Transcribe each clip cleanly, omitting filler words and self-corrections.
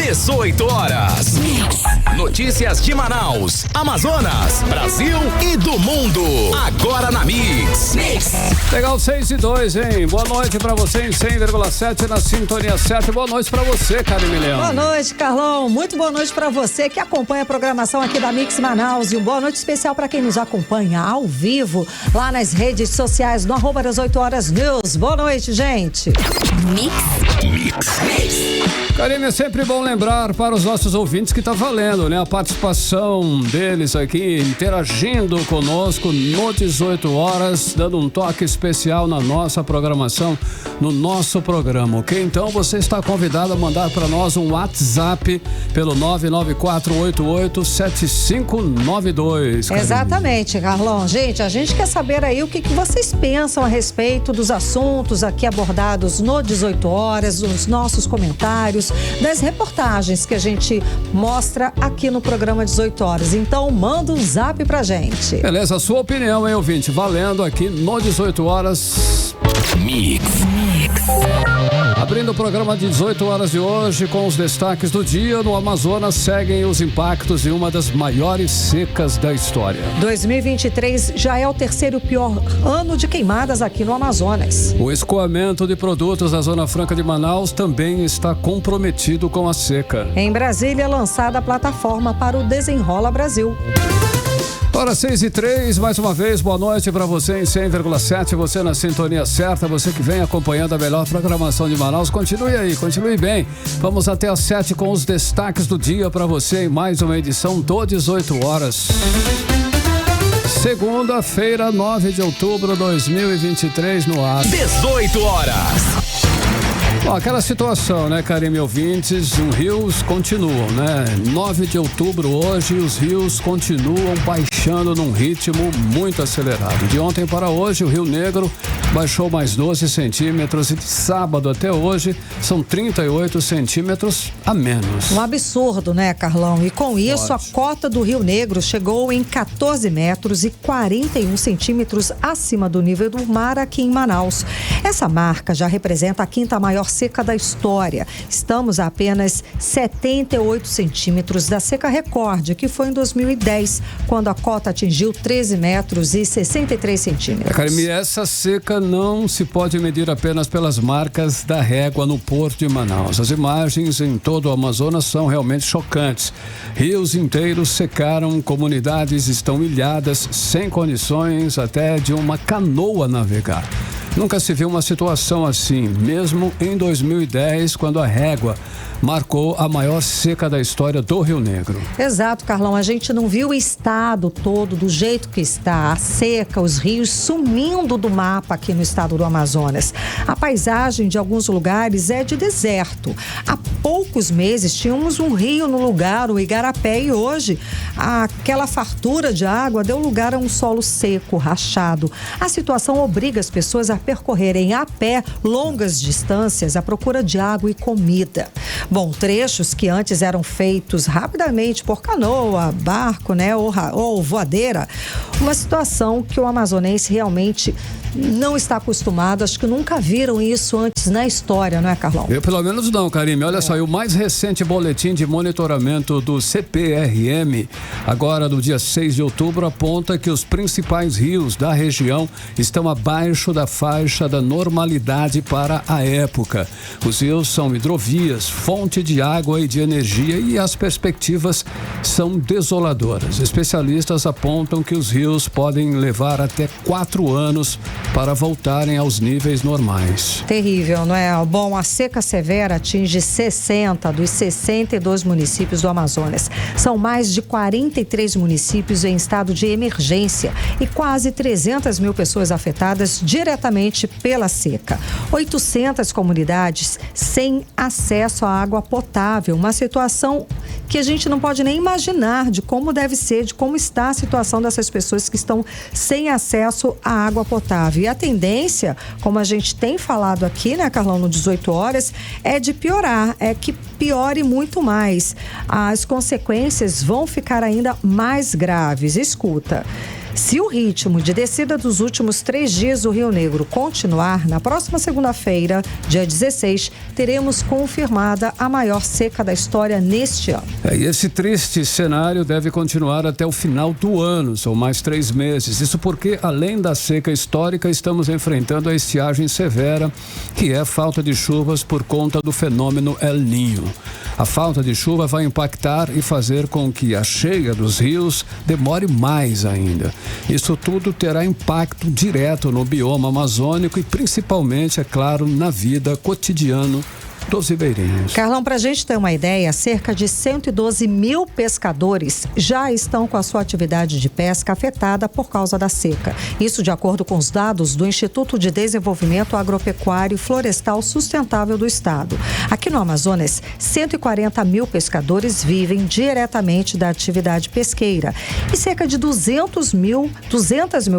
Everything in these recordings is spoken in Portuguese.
18 horas. Notícias de Manaus, Amazonas, Brasil e do mundo. Agora na Mix. Legal, 6:02, hein? Boa noite pra você em 100,7 na Sintonia 7. Boa noite pra você, Karine Leão. Boa noite, Carlão. Muito boa noite pra você que acompanha a programação aqui da Mix Manaus. E uma boa noite especial pra quem nos acompanha ao vivo lá nas redes sociais no @18 News. Boa noite, gente. Mix. Karine, é sempre bom lembrar para os nossos ouvintes que tá valendo, né? A participação deles aqui, interagindo conosco no 18 horas, dando um toque especial na nossa programação, no nosso programa, ok? Então você está convidado a mandar para nós um WhatsApp pelo 994887592. Exatamente, Carlão. Gente, a gente quer saber aí o que vocês pensam a respeito dos assuntos aqui abordados no 18 horas, dos nossos comentários, das reportagens que a gente mostra aqui no programa 18 horas. Então, manda um zap pra gente. Beleza, a sua opinião, hein, ouvinte? Valendo aqui no 18 horas. Mix. Abrindo o programa de 18 horas de hoje com os destaques do dia, no Amazonas seguem os impactos de uma das maiores secas da história. 2023 já é o terceiro pior ano de queimadas aqui no Amazonas. O escoamento de produtos da Zona Franca de Manaus também está comprometido com a seca. Em Brasília é lançada a plataforma para o Desenrola Brasil. Hora 6:03, mais uma vez, boa noite para você em 100,7, você na sintonia certa, você que vem acompanhando a melhor programação de Manaus, continue aí, continue bem. Vamos até às 7 com os destaques do dia para você em mais uma edição do 18 horas. Segunda-feira, 9 de outubro de 2023, no ar. 18 horas. Bom, aquela situação, né, Karine, ouvintes, os rios continuam, né? 9 de outubro hoje, os rios continuam baixando num ritmo muito acelerado. De ontem para hoje, o Rio Negro baixou mais 12 centímetros e de sábado até hoje são 38 centímetros a menos. Um absurdo, né, Carlão? E com isso, a cota do Rio Negro chegou em 14 metros e 41 centímetros acima do nível do mar aqui em Manaus. Essa marca já representa a quinta maior seca da história. Estamos a apenas 78 centímetros da seca recorde, que foi em 2010, quando a cota atingiu 13 metros e 63 centímetros. Karine, essa seca não se pode medir apenas pelas marcas da régua no Porto de Manaus. As imagens em todo o Amazonas são realmente chocantes. Rios inteiros secaram, comunidades estão ilhadas, sem condições até de uma canoa navegar. Nunca se viu uma situação assim, mesmo em 2010, quando a régua marcou a maior seca da história do Rio Negro. Exato, Carlão. A gente não viu o estado todo do jeito que está. A seca, os rios sumindo do mapa aqui no estado do Amazonas. A paisagem de alguns lugares é de deserto. Há poucos meses tínhamos um rio no lugar, o Igarapé, e hoje aquela fartura de água deu lugar a um solo seco, rachado. A situação obriga as pessoas a percorrerem a pé longas distâncias à procura de água e comida. Bom, trechos que antes eram feitos rapidamente por canoa, barco, né, ou voadeira, uma situação que o amazonense realmente não está acostumado, acho que nunca viram isso antes na história, não é, Carlão? Eu pelo menos não, Karine. Olha só, o mais recente boletim de monitoramento do CPRM, agora do dia 6 de outubro, aponta que os principais rios da região estão abaixo da faixa da normalidade para a época. Os rios são hidrovias, fonte de água e de energia, e as perspectivas são desoladoras. Especialistas apontam que os rios podem levar até 4 anos para voltarem aos níveis normais. Terrível, não é? Bom, a seca severa atinge 60 dos 62 municípios do Amazonas. São mais de 43 municípios em estado de emergência e quase 300 mil pessoas afetadas diretamente pela seca. 800 comunidades sem acesso à água potável, uma situação que a gente não pode nem imaginar de como deve ser, de como está a situação dessas pessoas que estão sem acesso à água potável. E a tendência, como a gente tem falado aqui, né, Carlão, no 18 horas, é de piorar, é que piore muito mais. As consequências vão ficar ainda mais graves. Escuta, Se o ritmo de descida dos últimos 3 dias do Rio Negro continuar, na próxima segunda-feira, dia 16, teremos confirmada a maior seca da história neste ano. E esse triste cenário deve continuar até o final do ano, são mais 3 meses. Isso porque, além da seca histórica, estamos enfrentando a estiagem severa, que é a falta de chuvas por conta do fenômeno El Niño. A falta de chuva vai impactar e fazer com que a cheia dos rios demore mais ainda. Isso tudo terá impacto direto no bioma amazônico e principalmente, é claro, na vida cotidiana dos ribeirinhos. Carlão, para a gente ter uma ideia, cerca de 112 mil pescadores já estão com a sua atividade de pesca afetada por causa da seca. Isso de acordo com os dados do Instituto de Desenvolvimento Agropecuário e Florestal Sustentável do Estado. Aqui no Amazonas, 140 mil pescadores vivem diretamente da atividade pesqueira e cerca de 200 mil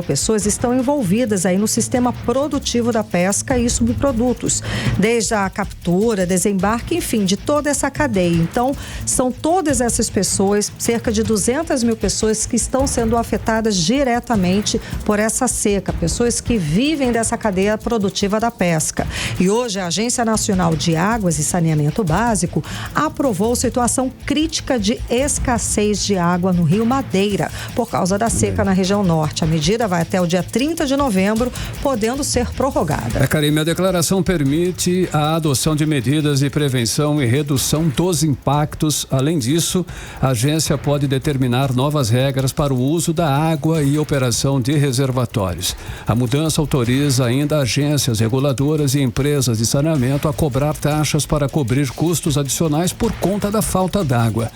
pessoas estão envolvidas aí no sistema produtivo da pesca e subprodutos, desde a captura, desembarque, enfim, de toda essa cadeia. Então, são todas essas pessoas, cerca de 200 mil pessoas que estão sendo afetadas diretamente por essa seca, pessoas que vivem dessa cadeia produtiva da pesca. E hoje a Agência Nacional de Águas e Saneamento Básico aprovou situação crítica de escassez de água no Rio Madeira, por causa da seca na região norte. A medida vai até o dia 30 de novembro, podendo ser prorrogada. Karime, a declaração permite a adoção de medidas de prevenção e redução dos impactos. Além disso, a agência pode determinar novas regras para o uso da água e operação de reservatórios. A mudança autoriza ainda agências reguladoras e empresas de saneamento a cobrar taxas para cobrir custos adicionais por conta da falta d'água.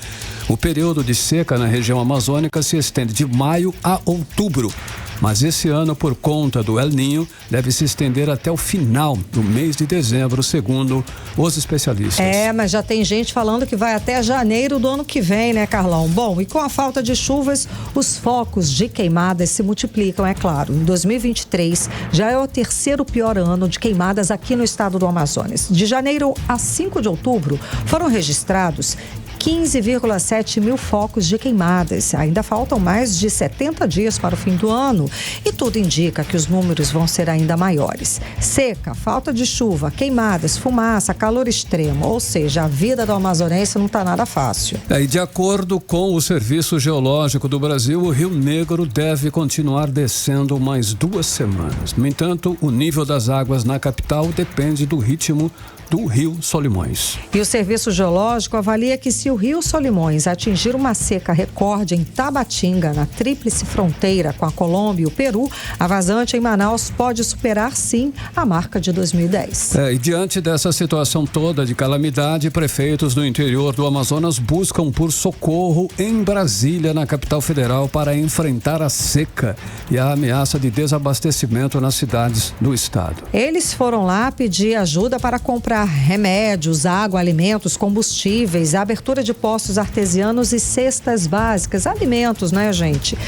O período de seca na região amazônica se estende de maio a outubro. Mas esse ano, por conta do El Niño, deve se estender até o final do mês de dezembro, segundo os especialistas. Mas já tem gente falando que vai até janeiro do ano que vem, né, Carlão? Bom, e com a falta de chuvas, os focos de queimadas se multiplicam, é claro. Em 2023, já é o terceiro pior ano de queimadas aqui no estado do Amazonas. De janeiro a 5 de outubro, foram registrados 15,7 mil focos de queimadas. Ainda faltam mais de 70 dias para o fim do ano e tudo indica que os números vão ser ainda maiores. Seca, falta de chuva, queimadas, fumaça, calor extremo, ou seja, a vida do amazonense não está nada fácil. E de acordo com o Serviço Geológico do Brasil, o Rio Negro deve continuar descendo mais 2 semanas. No entanto, o nível das águas na capital depende do ritmo do Rio Solimões. E o Serviço Geológico avalia que se o Rio Solimões atingir uma seca recorde em Tabatinga, na tríplice fronteira com a Colômbia e o Peru, a vazante em Manaus pode superar, sim, a marca de 2010. E diante dessa situação toda de calamidade, prefeitos do interior do Amazonas buscam por socorro em Brasília, na capital federal, para enfrentar a seca e a ameaça de desabastecimento nas cidades do estado. Eles foram lá pedir ajuda para comprar remédios, água, alimentos, combustíveis, a abertura de postos artesianos e cestas básicas, alimentos, né, gente?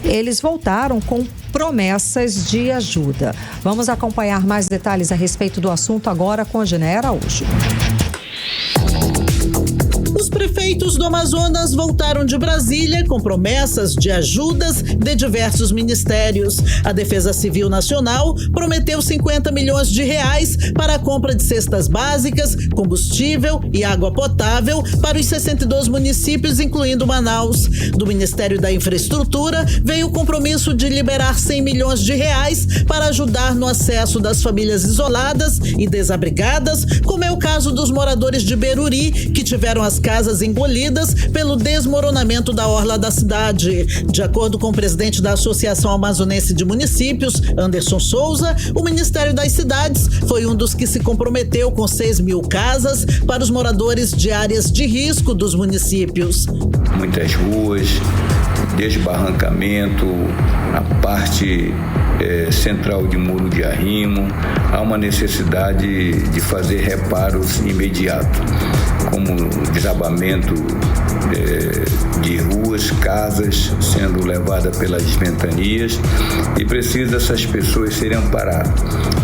Eles voltaram com promessas de ajuda. Vamos acompanhar mais detalhes a respeito do assunto agora com a Giné Araújo. Os prefeitos do Amazonas voltaram de Brasília com promessas de ajudas de diversos ministérios. A Defesa Civil Nacional prometeu 50 milhões de reais para a compra de cestas básicas, combustível e água potável para os 62 municípios, incluindo Manaus. Do Ministério da Infraestrutura veio o compromisso de liberar 100 milhões de reais para ajudar no acesso das famílias isoladas e desabrigadas, como é o caso dos moradores de Beruri, que tiveram as casas engolidas pelo desmoronamento da orla da cidade. De acordo com o presidente da Associação Amazonense de Municípios, Anderson Souza, o Ministério das Cidades foi um dos que se comprometeu com 6 mil casas para os moradores de áreas de risco dos municípios. Muitas ruas, desbarrancamento, a parte central de muro de arrimo, há uma necessidade de fazer reparos imediatos, como desabamento de ruas, casas sendo levadas pelas ventanias, e precisa essas pessoas serem amparadas.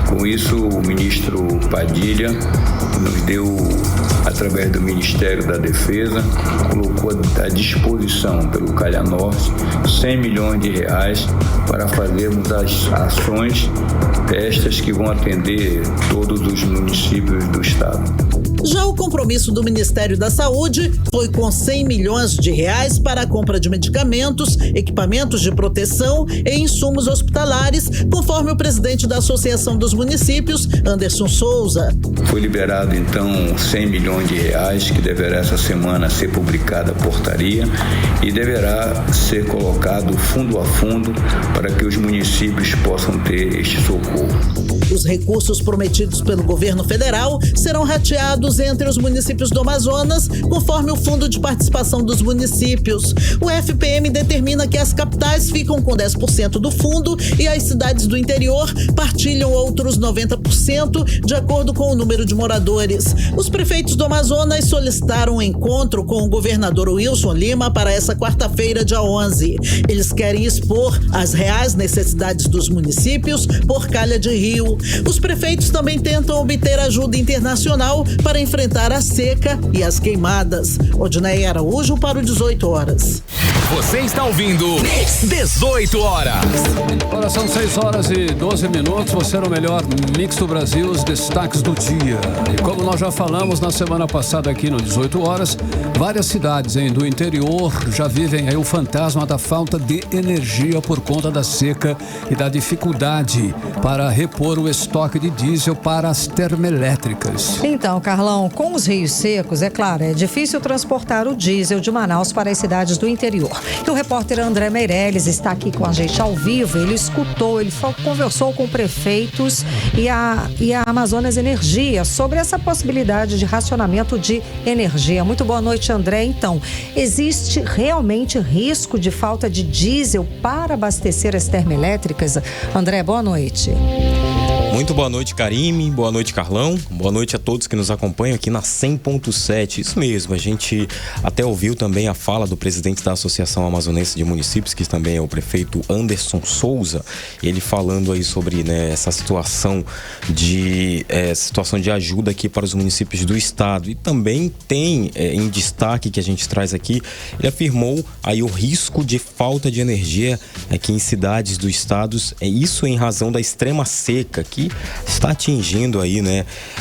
Com isso, o ministro Padilha nos deu através do Ministério da Defesa, colocou à disposição pelo Calha Norte 100 milhões de reais para fazermos as ações estas que vão atender todos os municípios do estado. Já o compromisso do Ministério da Saúde foi com 100 milhões de reais para a compra de medicamentos, equipamentos de proteção e insumos hospitalares, conforme o presidente da Associação dos Municípios, Anderson Souza. Foi liberado, então, 100 milhões de reais, que deverá essa semana ser publicada a portaria e deverá ser colocado fundo a fundo para que os municípios possam ter este socorro. Os recursos prometidos pelo governo federal serão rateados entre os municípios do Amazonas, conforme o Fundo de Participação dos Municípios. O FPM determina que as capitais ficam com 10% do fundo e as cidades do interior partilham outros 90%, de acordo com o número de moradores. Os prefeitos do Amazonas solicitaram um encontro com o governador Wilson Lima para essa quarta-feira, dia 11. Eles querem expor as reais necessidades dos municípios por calha de rio. Os prefeitos também tentam obter ajuda internacional para enfrentar a seca e as queimadas. Odinei Araújo para o 18 horas. Você está ouvindo 18 horas. Agora são 6 horas e 12 minutos. Você no melhor mix do Brasil, os destaques do dia. E como nós já falamos na semana passada aqui no 18 horas, várias cidades do interior já vivem aí o fantasma da falta de energia por conta da seca e da dificuldade para repor o estoque de diesel para as termoelétricas. Então, Carlão, com os rios secos, é claro, é difícil transportar o diesel de Manaus para as cidades do interior. E o repórter André Meirelles está aqui com a gente ao vivo. Ele escutou, ele conversou com prefeitos e a Amazonas Energia sobre essa possibilidade de racionamento de energia. Muito boa noite, André. Então, existe realmente risco de falta de diesel para abastecer as termoelétricas? André, boa noite. Muito boa noite, Karime. Boa noite, Carlão. Boa noite a todos que nos acompanham aqui na 100.7. Isso mesmo, a gente até ouviu também a fala do presidente da Associação Amazonense de Municípios, que também é o prefeito Anderson Souza, ele falando aí sobre essa situação de ajuda aqui para os municípios do estado. E também tem em destaque que a gente traz aqui, ele afirmou aí o risco de falta de energia aqui em cidades do estado, isso em razão da extrema seca que está atingindo aí,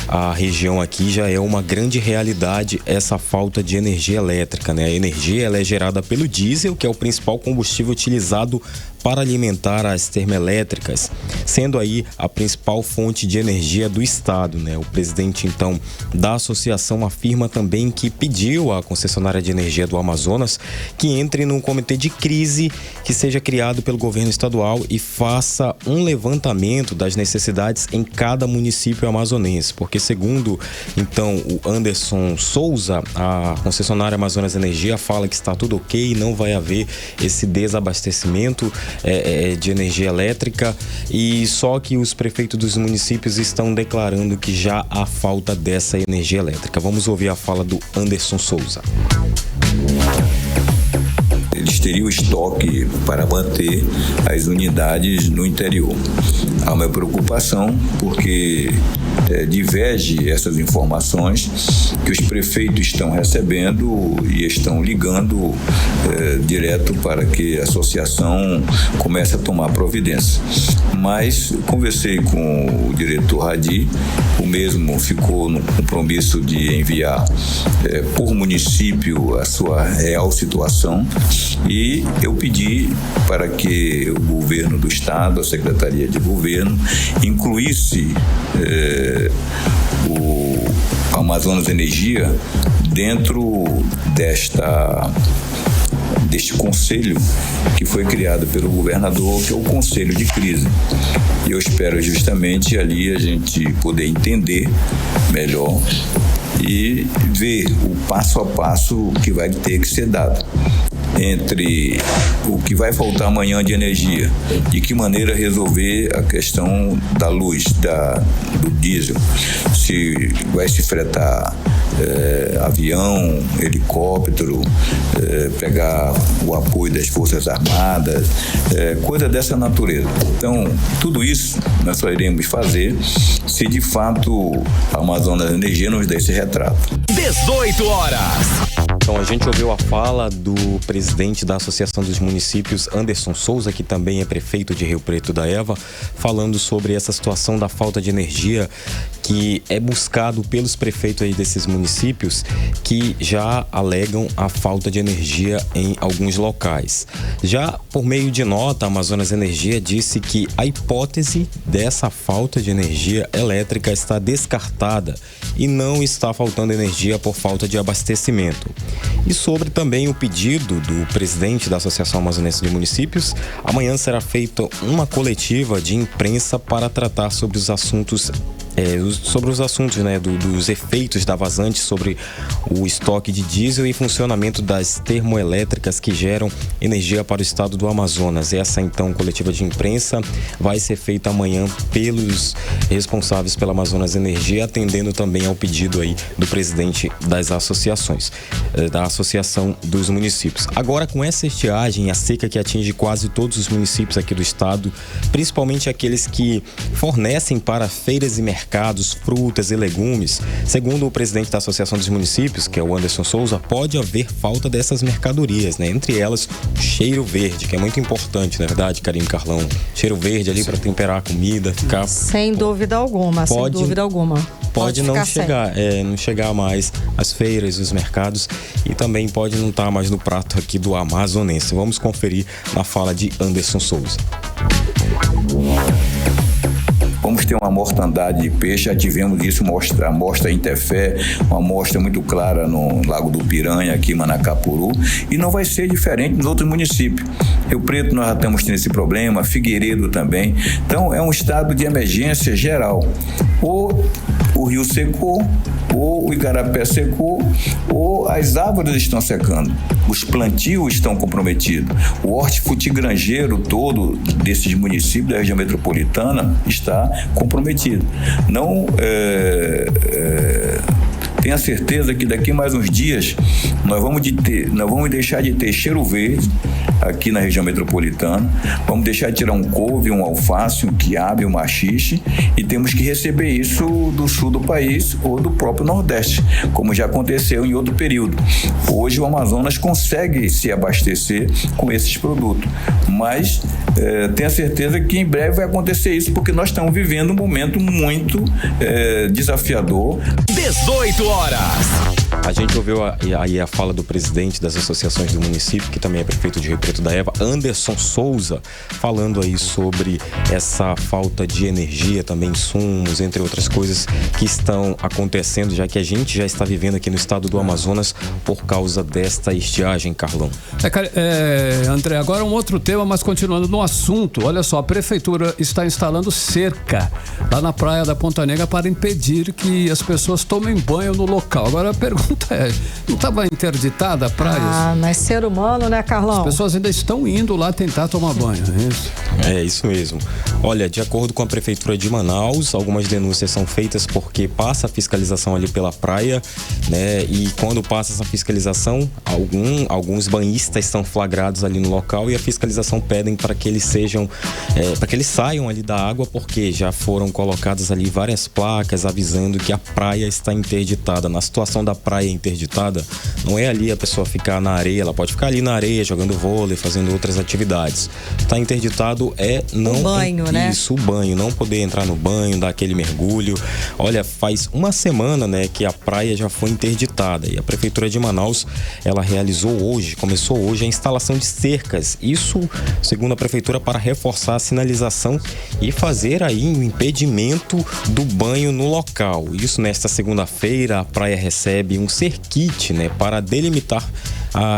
a região aqui. Já é uma grande realidade essa falta de energia elétrica, A energia ela é gerada pelo diesel, que é o principal combustível utilizado para alimentar as termoelétricas, sendo aí a principal fonte de energia do estado, O presidente, então, da associação afirma também que pediu à concessionária de energia do Amazonas que entre num comitê de crise que seja criado pelo governo estadual e faça um levantamento das necessidades em cada município amazonense, porque segundo, então, o Anderson Souza, a concessionária Amazonas Energia fala que está tudo ok, não vai haver esse desabastecimento de energia elétrica, e só que os prefeitos dos municípios estão declarando que já há falta dessa energia elétrica. Vamos ouvir a fala do Anderson Souza. Eles teriam estoque para manter as unidades no interior. Há uma preocupação porque diverge essas informações que os prefeitos estão recebendo e estão ligando direto para que a associação comece a tomar providência. Mas conversei com o diretor Radi, o mesmo ficou no compromisso de enviar por município a sua real situação, e eu pedi para que o governo do estado, a Secretaria de Governo, incluísse o Amazonas Energia dentro deste conselho que foi criado pelo governador, que é o Conselho de Crise. E eu espero justamente ali a gente poder entender melhor e ver o passo a passo que vai ter que ser dado entre o que vai faltar amanhã de energia, de que maneira resolver a questão da luz, do diesel, se vai se fretar avião, helicóptero, pegar o apoio das Forças Armadas, coisa dessa natureza. Então, tudo isso nós só iremos fazer se de fato a Amazonas Energia nos der esse retrato. 18 horas. Então a gente ouviu a fala do presidente da Associação dos Municípios, Anderson Souza, que também é prefeito de Rio Preto da Eva, falando sobre essa situação da falta de energia que é buscado pelos prefeitos aí desses municípios que já alegam a falta de energia em alguns locais. Já por meio de nota, a Amazonas Energia disse que a hipótese dessa falta de energia elétrica está descartada e não está faltando energia por falta de abastecimento. E sobre também o pedido do presidente da Associação Amazonense de Municípios, amanhã será feita uma coletiva de imprensa para tratar sobre os assuntos dos efeitos da vazante sobre o estoque de diesel e funcionamento das termoelétricas que geram energia para o estado do Amazonas. Essa, então, coletiva de imprensa vai ser feita amanhã pelos responsáveis pela Amazonas Energia, atendendo também ao pedido aí do presidente das associações, da Associação dos Municípios. Agora, com essa estiagem, a seca que atinge quase todos os municípios aqui do estado, principalmente aqueles que fornecem para feiras e mercados, frutas e legumes, segundo o presidente da Associação dos Municípios, que é o Anderson Souza, pode haver falta dessas mercadorias, né? Entre elas, o cheiro verde, que é muito importante, na verdade, Karine, Carlão. Cheiro verde ali para temperar a comida, ficar... Sem dúvida alguma, sem dúvida alguma. Pode não chegar mais às feiras, os mercados, e também pode não estar mais no prato aqui do amazonense. Vamos conferir na fala de Anderson Souza. Vamos ter uma mortandade de peixe, já tivemos isso, a amostra Interfé, uma amostra muito clara no Lago do Piranha, aqui em Manacapuru, e não vai ser diferente nos outros municípios. Rio Preto nós já estamos tendo esse problema, Figueiredo também. Então é um estado de emergência geral. Ou o rio secou, ou o igarapé secou, ou as árvores estão secando. Os plantios estão comprometidos. O hortifrutigranjeiro todo desses municípios da região metropolitana está comprometido. Não tenha certeza que daqui mais uns dias nós vamos deixar de ter cheiro verde aqui na região metropolitana, vamos deixar de tirar um couve, um alface, um quiabo, um maxixe, e temos que receber isso do sul do país ou do próprio Nordeste, como já aconteceu em outro período. Hoje o Amazonas consegue se abastecer com esses produtos, mas tenha certeza que em breve vai acontecer isso, porque nós estamos vivendo um momento muito desafiador. 18 horas. A gente ouviu aí a fala do presidente das associações do município, que também é prefeito de Rio Preto da Eva, Anderson Souza, falando aí sobre essa falta de energia, também insumos, entre outras coisas que estão acontecendo, já que a gente já está vivendo aqui no estado do Amazonas por causa desta estiagem, Carlão. André, agora um outro tema, mas continuando no assunto. Olha só, a prefeitura está instalando cerca lá na praia da Ponta Negra para impedir que as pessoas tomem banho no local. Agora a pergunta não estava interditada a praia? Ah, mas ser humano, né, Carlão? As pessoas ainda estão indo lá tentar tomar banho, é isso? É isso mesmo. Olha, de acordo com a Prefeitura de Manaus, algumas denúncias são feitas porque passa a fiscalização ali pela praia, né? E quando passa essa fiscalização, alguns banhistas são flagrados ali no local e a fiscalização pedem para que eles saiam ali da água, porque já foram colocadas ali várias placas avisando que a praia está interditada. Na situação da praia interditada, não é ali a pessoa ficar na areia, ela pode ficar ali na areia jogando vôlei, fazendo outras atividades. Está interditado não o banho, né? Isso, o banho, não poder entrar no banho, dar aquele mergulho. Olha, faz uma semana, né, que a praia já foi interditada e a Prefeitura de Manaus, ela começou hoje a instalação de cercas. Isso, segundo a Prefeitura, para reforçar a sinalização e fazer aí um impedimento do banho no local. Isso nesta segunda-feira, a praia recebe um cerquite, né, para delimitar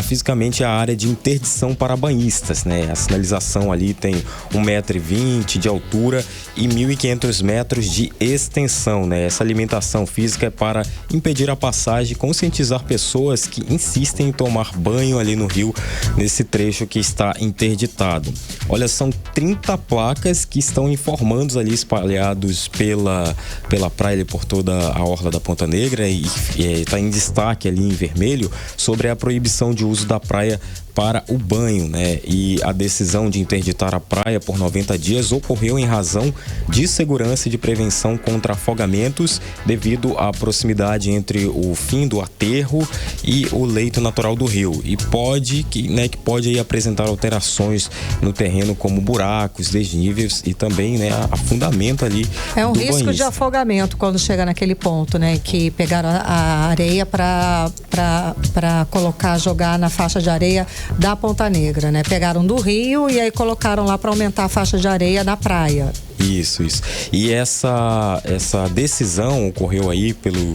fisicamente a área de interdição para banhistas, né? A sinalização ali tem 1,20 m de altura e 1.500 metros de extensão, né? Essa limitação física é para impedir a passagem e conscientizar pessoas que insistem em tomar banho ali no rio, nesse trecho que está interditado. Olha, são 30 placas que estão informando ali, espalhados pela praia e por toda a orla da Ponta Negra, e está em destaque ali em vermelho sobre a proibição de uso da praia para o banho, né? E a decisão de interditar a praia por 90 dias ocorreu em razão de segurança e de prevenção contra afogamentos devido à proximidade entre o fim do aterro e o leito natural do rio. E que pode aí apresentar alterações no terreno, como buracos, desníveis e também, né, afundamento ali. É um do risco banhista. de afogamento quando chega naquele ponto, né? Que pegaram a areia para jogar na faixa de areia da Ponta Negra, né? Pegaram do rio e aí colocaram lá para aumentar a faixa de areia na praia. Isso. E essa decisão ocorreu aí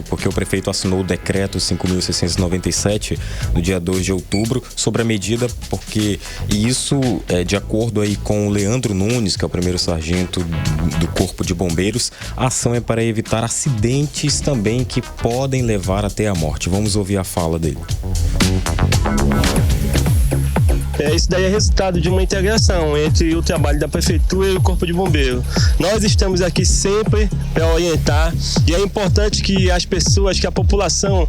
porque o prefeito assinou o decreto 5.697 no dia 2 de outubro sobre a medida, e isso é de acordo aí com o Leandro Nunes, que é o primeiro sargento do Corpo de Bombeiros. A ação é para evitar acidentes também que podem levar até a morte. Vamos ouvir a fala dele. Isso daí é resultado de uma integração entre o trabalho da Prefeitura e o Corpo de Bombeiro. Nós estamos aqui sempre para orientar, e é importante que as pessoas, que a população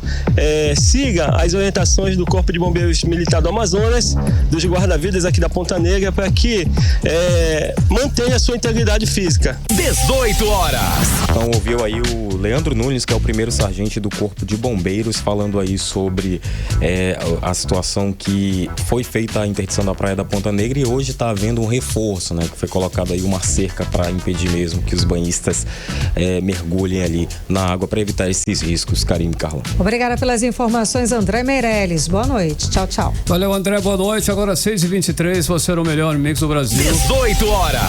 siga as orientações do Corpo de Bombeiros Militar do Amazonas, dos guarda-vidas aqui da Ponta Negra, para que mantenha a sua integridade física. 18 horas. Então ouviu aí o Leandro Nunes, que é o primeiro sargento do Corpo de Bombeiros, falando aí sobre a situação que foi feita a interdição da Praia da Ponta Negra, e hoje está havendo um reforço, né? Que foi colocado aí uma cerca para impedir mesmo que os banhistas mergulhem ali na água, para evitar esses riscos. Karine, Carlão. Obrigada pelas informações, André Meirelles. Boa noite. Tchau, tchau. Valeu, André. Boa noite. Agora 6h23, você era o melhor mix do Brasil. 18 horas.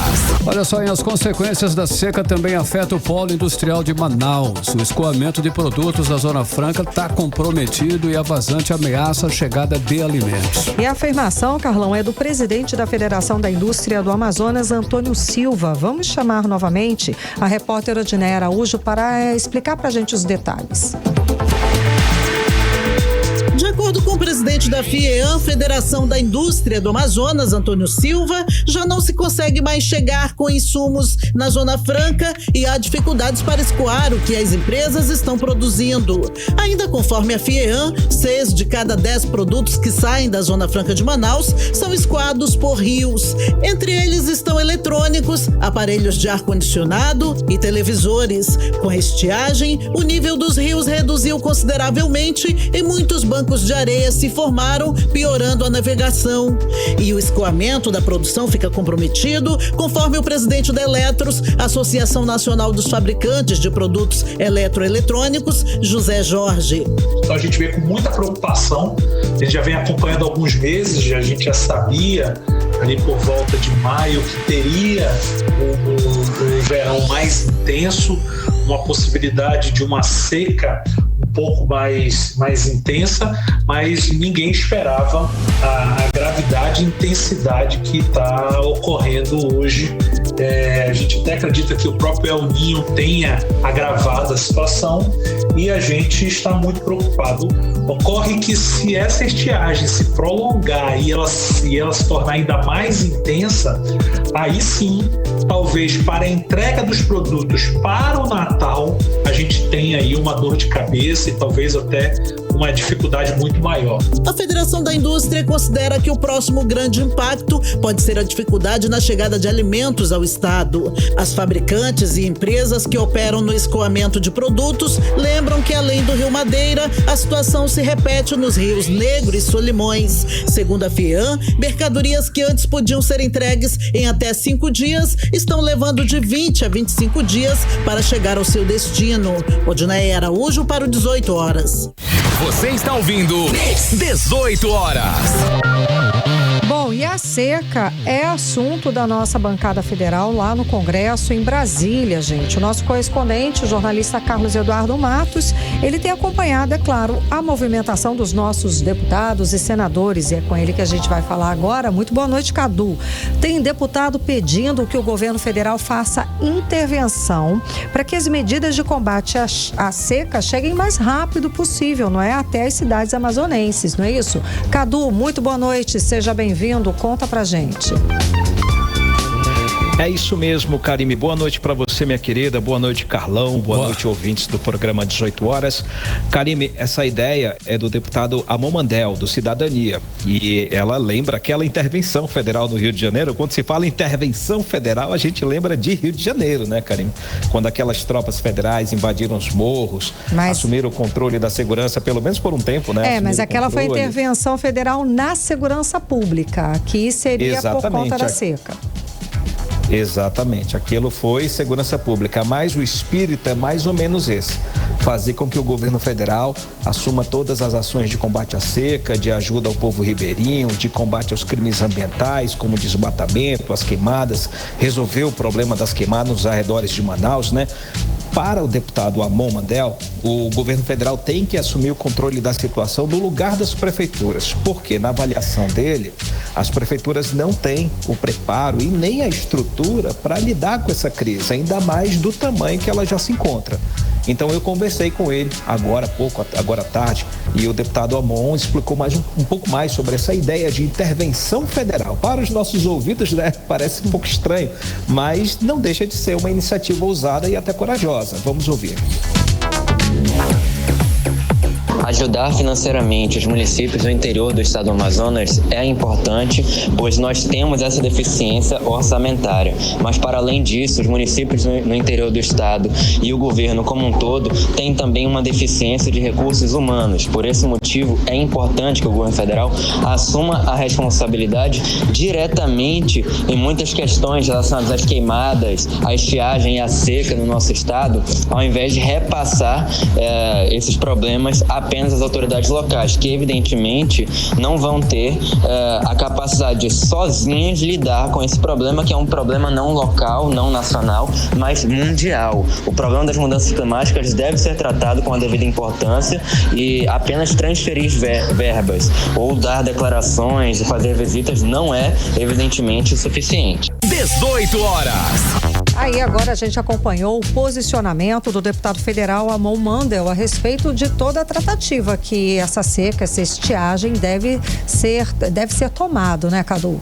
Olha só, as consequências da seca também afetam o polo industrial de Manaus. O escoamento de produtos da Zona Franca está comprometido e a vazante ameaça a chegada de alimentos. E a afirmação, Carlão, é do presidente da Federação da Indústria do Amazonas, Antônio Silva. Vamos chamar novamente a repórter Odineia Araújo para explicar para a gente os detalhes. De acordo com o presidente da FIEAM, Federação da Indústria do Amazonas, Antônio Silva, já não se consegue mais chegar com insumos na Zona Franca e há dificuldades para escoar o que as empresas estão produzindo. Ainda conforme a FIEAM, 6 de cada 10 produtos que saem da Zona Franca de Manaus são escoados por rios. Entre eles estão eletrônicos, aparelhos de ar-condicionado e televisores. Com a estiagem, o nível dos rios reduziu consideravelmente e muitos bancos de areia se formaram, piorando a navegação. E o escoamento da produção fica comprometido, conforme o presidente da Eletros, Associação Nacional dos Fabricantes de Produtos Eletroeletrônicos, José Jorge. Então a gente vê com muita preocupação, a gente já vem acompanhando há alguns meses, a gente já sabia ali por volta de maio que teria o verão mais intenso, uma possibilidade de uma seca um pouco mais intensa, mas ninguém esperava a gravidade e intensidade que está ocorrendo hoje. A gente até acredita que o próprio El Niño tenha agravado a situação e a gente está muito preocupado. Ocorre que se essa estiagem se prolongar e ela se tornar ainda mais intensa, aí sim, talvez para a entrega dos produtos para o Natal, a gente tenha aí uma dor de cabeça e talvez até uma dificuldade muito maior. A Federação da Indústria considera que o próximo grande impacto pode ser a dificuldade na chegada de alimentos ao estado. As fabricantes e empresas que operam no escoamento de produtos lembram que, além do Rio Madeira, a situação se repete nos rios Negro e Solimões. Segundo a FIEAM, mercadorias que antes podiam ser entregues em até 5 dias estão levando de 20 a 25 dias para chegar ao seu destino. Odineia Araújo para o 18 horas. Você está ouvindo 18 horas. Bom, e a seca é assunto da nossa bancada federal lá no Congresso, em Brasília, gente. O nosso correspondente, o jornalista Carlos Eduardo Matos, ele tem acompanhado, é claro, a movimentação dos nossos deputados e senadores, e é com ele que a gente vai falar agora. Muito boa noite, Cadu. Tem deputado pedindo que o governo federal faça intervenção para que as medidas de combate à seca cheguem mais rápido possível, não é? Até as cidades amazonenses, não é isso? Cadu, muito boa noite, seja bem-vindo, conta pra gente. É isso mesmo, Karime. Boa noite para você, minha querida. Boa noite, Carlão. Boa noite, ouvintes do programa 18 Horas. Karime, essa ideia é do deputado Amon Mandel, do Cidadania. E ela lembra aquela intervenção federal no Rio de Janeiro. Quando se fala intervenção federal, a gente lembra de Rio de Janeiro, né, Karime? Quando aquelas tropas federais invadiram os morros, assumiram o controle da segurança, pelo menos por um tempo, né? Mas aquela foi intervenção federal na segurança pública, que seria por conta da seca. Exatamente, aquilo foi segurança pública, mas o espírito é mais ou menos esse: fazer com que o governo federal assuma todas as ações de combate à seca, de ajuda ao povo ribeirinho, de combate aos crimes ambientais, como o desmatamento, as queimadas, resolver o problema das queimadas nos arredores de Manaus, né? Para o deputado Amon Mandel, o governo federal tem que assumir o controle da situação no lugar das prefeituras, porque na avaliação dele, as prefeituras não têm o preparo e nem a estrutura para lidar com essa crise, ainda mais do tamanho que ela já se encontra. Então eu conversei com ele agora à tarde, e o deputado Amon explicou um pouco mais sobre essa ideia de intervenção federal. Para os nossos ouvidos, né, parece um pouco estranho, mas não deixa de ser uma iniciativa ousada e até corajosa. Vamos ouvir. Ajudar financeiramente os municípios do interior do estado do Amazonas é importante, pois nós temos essa deficiência orçamentária. Mas, para além disso, os municípios no interior do estado e o governo como um todo têm também uma deficiência de recursos humanos. Por esse motivo, é importante que o governo federal assuma a responsabilidade diretamente em muitas questões relacionadas às queimadas, à estiagem e à seca no nosso estado, ao invés de repassar esses problemas apenas às autoridades locais, que evidentemente não vão ter a capacidade de sozinhas lidar com esse problema, que é um problema não local, não nacional, mas mundial. O problema das mudanças climáticas deve ser tratado com a devida importância, e apenas transferir verbas ou dar declarações e fazer visitas não é evidentemente suficiente. 18 horas. Aí agora a gente acompanhou o posicionamento do deputado federal Amon Mandel a respeito de toda a tratativa que essa seca, essa estiagem deve ser tomado, né, Cadu?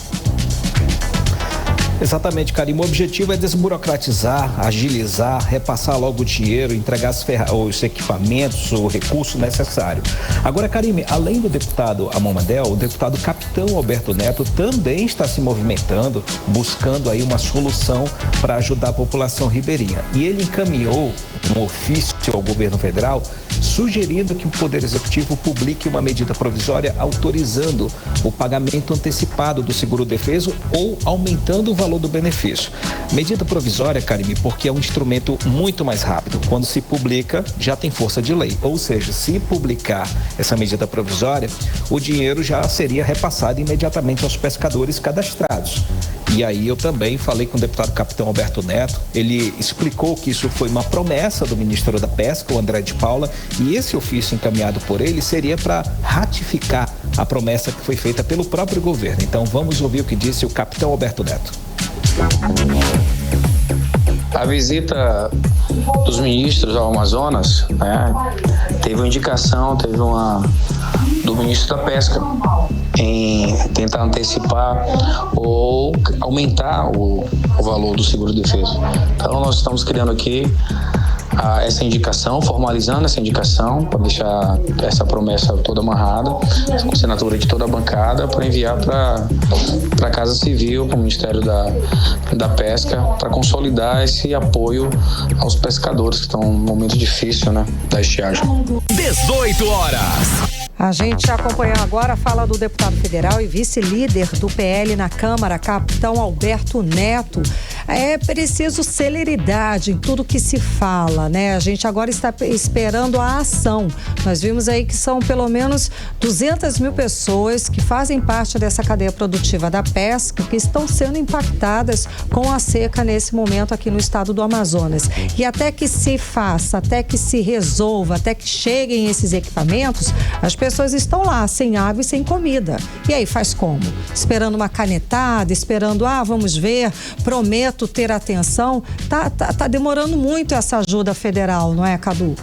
Exatamente, Karime. O objetivo é desburocratizar, agilizar, repassar logo o dinheiro, entregar os equipamentos, o recurso necessário. Agora, Karime, além do deputado Amon Mandel, o deputado Capitão Alberto Neto também está se movimentando, buscando aí uma solução para ajudar a população ribeirinha. E ele encaminhou um ofício ao governo federal sugerindo que o Poder Executivo publique uma medida provisória autorizando o pagamento antecipado do seguro-defeso ou aumentando o valor do benefício. Medida provisória, Karime, porque é um instrumento muito mais rápido. Quando se publica, já tem força de lei. Ou seja, se publicar essa medida provisória, o dinheiro já seria repassado imediatamente aos pescadores cadastrados. E aí eu também falei com o deputado Capitão Alberto Neto, ele explicou que isso foi uma promessa do ministro da Pesca, o André de Paula, e esse ofício encaminhado por ele seria para ratificar a promessa que foi feita pelo próprio governo. Então vamos ouvir o que disse o Capitão Alberto Neto. A visita dos ministros ao Amazonas, né, teve uma indicação, do ministro da Pesca em tentar antecipar ou aumentar o valor do seguro-defeso. Então nós estamos criando aqui essa indicação, formalizando essa indicação para deixar essa promessa toda amarrada, com assinatura de toda a bancada, para enviar para a Casa Civil, para o Ministério da Pesca, para consolidar esse apoio aos pescadores que estão num momento difícil, né, da estiagem. 18 horas. A gente acompanha agora a fala do deputado federal e vice-líder do PL na Câmara, Capitão Alberto Neto. É preciso celeridade em tudo que se fala, né? A gente agora está esperando a ação. Nós vimos aí que são pelo menos 200 mil pessoas que fazem parte dessa cadeia produtiva da pesca que estão sendo impactadas com a seca nesse momento aqui no estado do Amazonas. E até que se faça, até que se resolva, até que cheguem esses equipamentos, as pessoas estão lá sem água e sem comida. E aí faz como? Esperando uma canetada, esperando, vamos ver, prometo ter atenção. Tá demorando muito essa ajuda federal, não é, Cadu?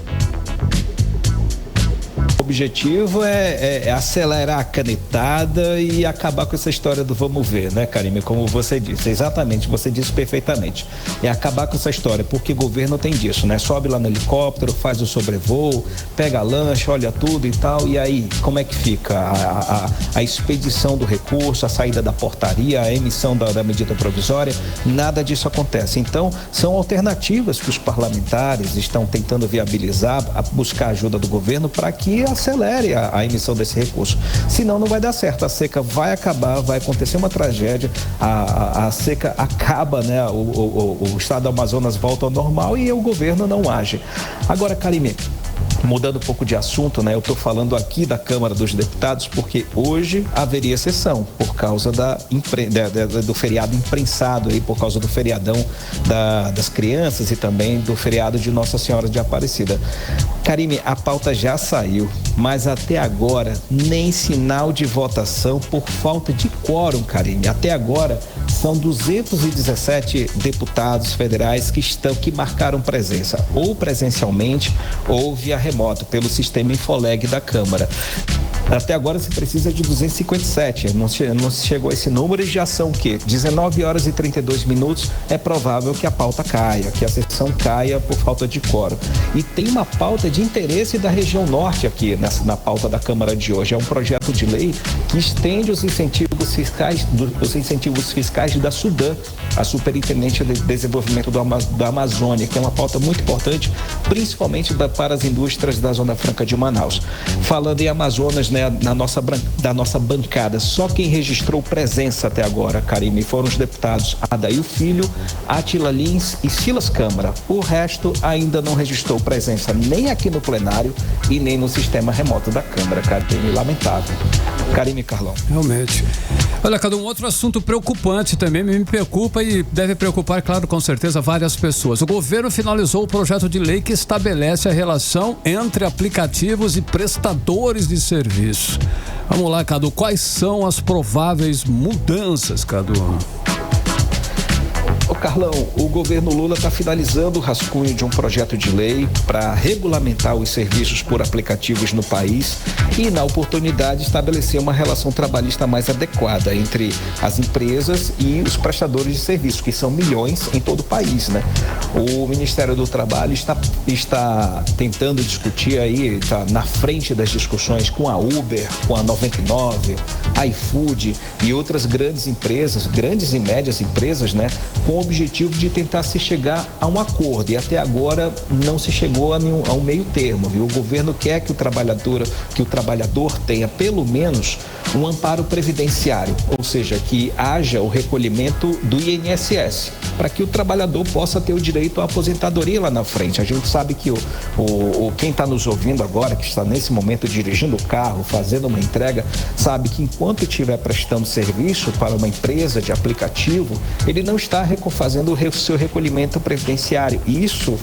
objetivo é acelerar a canetada e acabar com essa história do vamos ver, né, Karime? Como você disse, exatamente, você disse perfeitamente. É acabar com essa história, porque o governo tem disso, né? Sobe lá no helicóptero, faz o sobrevoo, pega a lancha, olha tudo e tal, e aí, como é que fica? A expedição do recurso, a saída da portaria, a emissão da medida provisória, nada disso acontece. Então, são alternativas que os parlamentares estão tentando viabilizar, buscar ajuda do governo para que acelere a emissão desse recurso. Senão não vai dar certo, a seca vai acabar, vai acontecer uma tragédia, a seca acaba, né? O estado do Amazonas volta ao normal e o governo não age. Agora, Karime, mudando um pouco de assunto, né? Eu estou falando aqui da Câmara dos Deputados porque hoje haveria sessão por causa do feriado imprensado aí, por causa do feriadão das crianças e também do feriado de Nossa Senhora de Aparecida. Karime, a pauta já saiu, mas até agora nem sinal de votação por falta de quórum, Karime. Até agora são 217 deputados federais que marcaram presença, ou presencialmente ou via remoto, pelo sistema Infoleg da Câmara. Até agora se precisa de 257, não se chegou a esse número e já são o quê? 19 horas e 32 minutos, é provável que a pauta caia, que a sessão caia por falta de quórum. E tem uma pauta de interesse da região norte aqui, na pauta da Câmara de hoje. É um projeto de lei que estende os incentivos fiscais da SUDAM, a Superintendente de Desenvolvimento da Amazônia, que é uma pauta muito importante, principalmente para as indústrias da Zona Franca de Manaus. Falando em Amazonas, né, da nossa bancada, só quem registrou presença até agora, Karime, foram os deputados Adail Filho, Átila Lins e Silas Câmara. O resto ainda não registrou presença nem aqui no plenário e nem no sistema remoto da Câmara, Karime. Lamentável. Karime, Carlão. Realmente. Olha, cada um outro assunto preocupante também, me preocupa e deve preocupar, claro, com certeza, várias pessoas. O governo finalizou o projeto de lei que estabelece a relação entre aplicativos e prestadores de serviço. Vamos lá, Cadu, quais são as prováveis mudanças, Cadu? Ô Carlão, o governo Lula está finalizando o rascunho de um projeto de lei para regulamentar os serviços por aplicativos no país e, na oportunidade, estabelecer uma relação trabalhista mais adequada entre as empresas e os prestadores de serviço, que são milhões em todo o país, né? O Ministério do Trabalho está tentando discutir aí, está na frente das discussões com a Uber, com a 99, iFood e outras grandes empresas, grandes e médias empresas, né? Com o objetivo de tentar se chegar a um acordo, e até agora não se chegou a um meio termo, viu? O governo quer que o trabalhador tenha pelo menos um amparo previdenciário, ou seja, que haja o recolhimento do INSS, para que o trabalhador possa ter o direito à aposentadoria lá na frente. A gente sabe que quem está nos ouvindo agora, que está nesse momento dirigindo o carro, fazendo uma entrega, sabe que enquanto estiver prestando serviço para uma empresa de aplicativo, ele não está fazendo o seu recolhimento previdenciário. E isso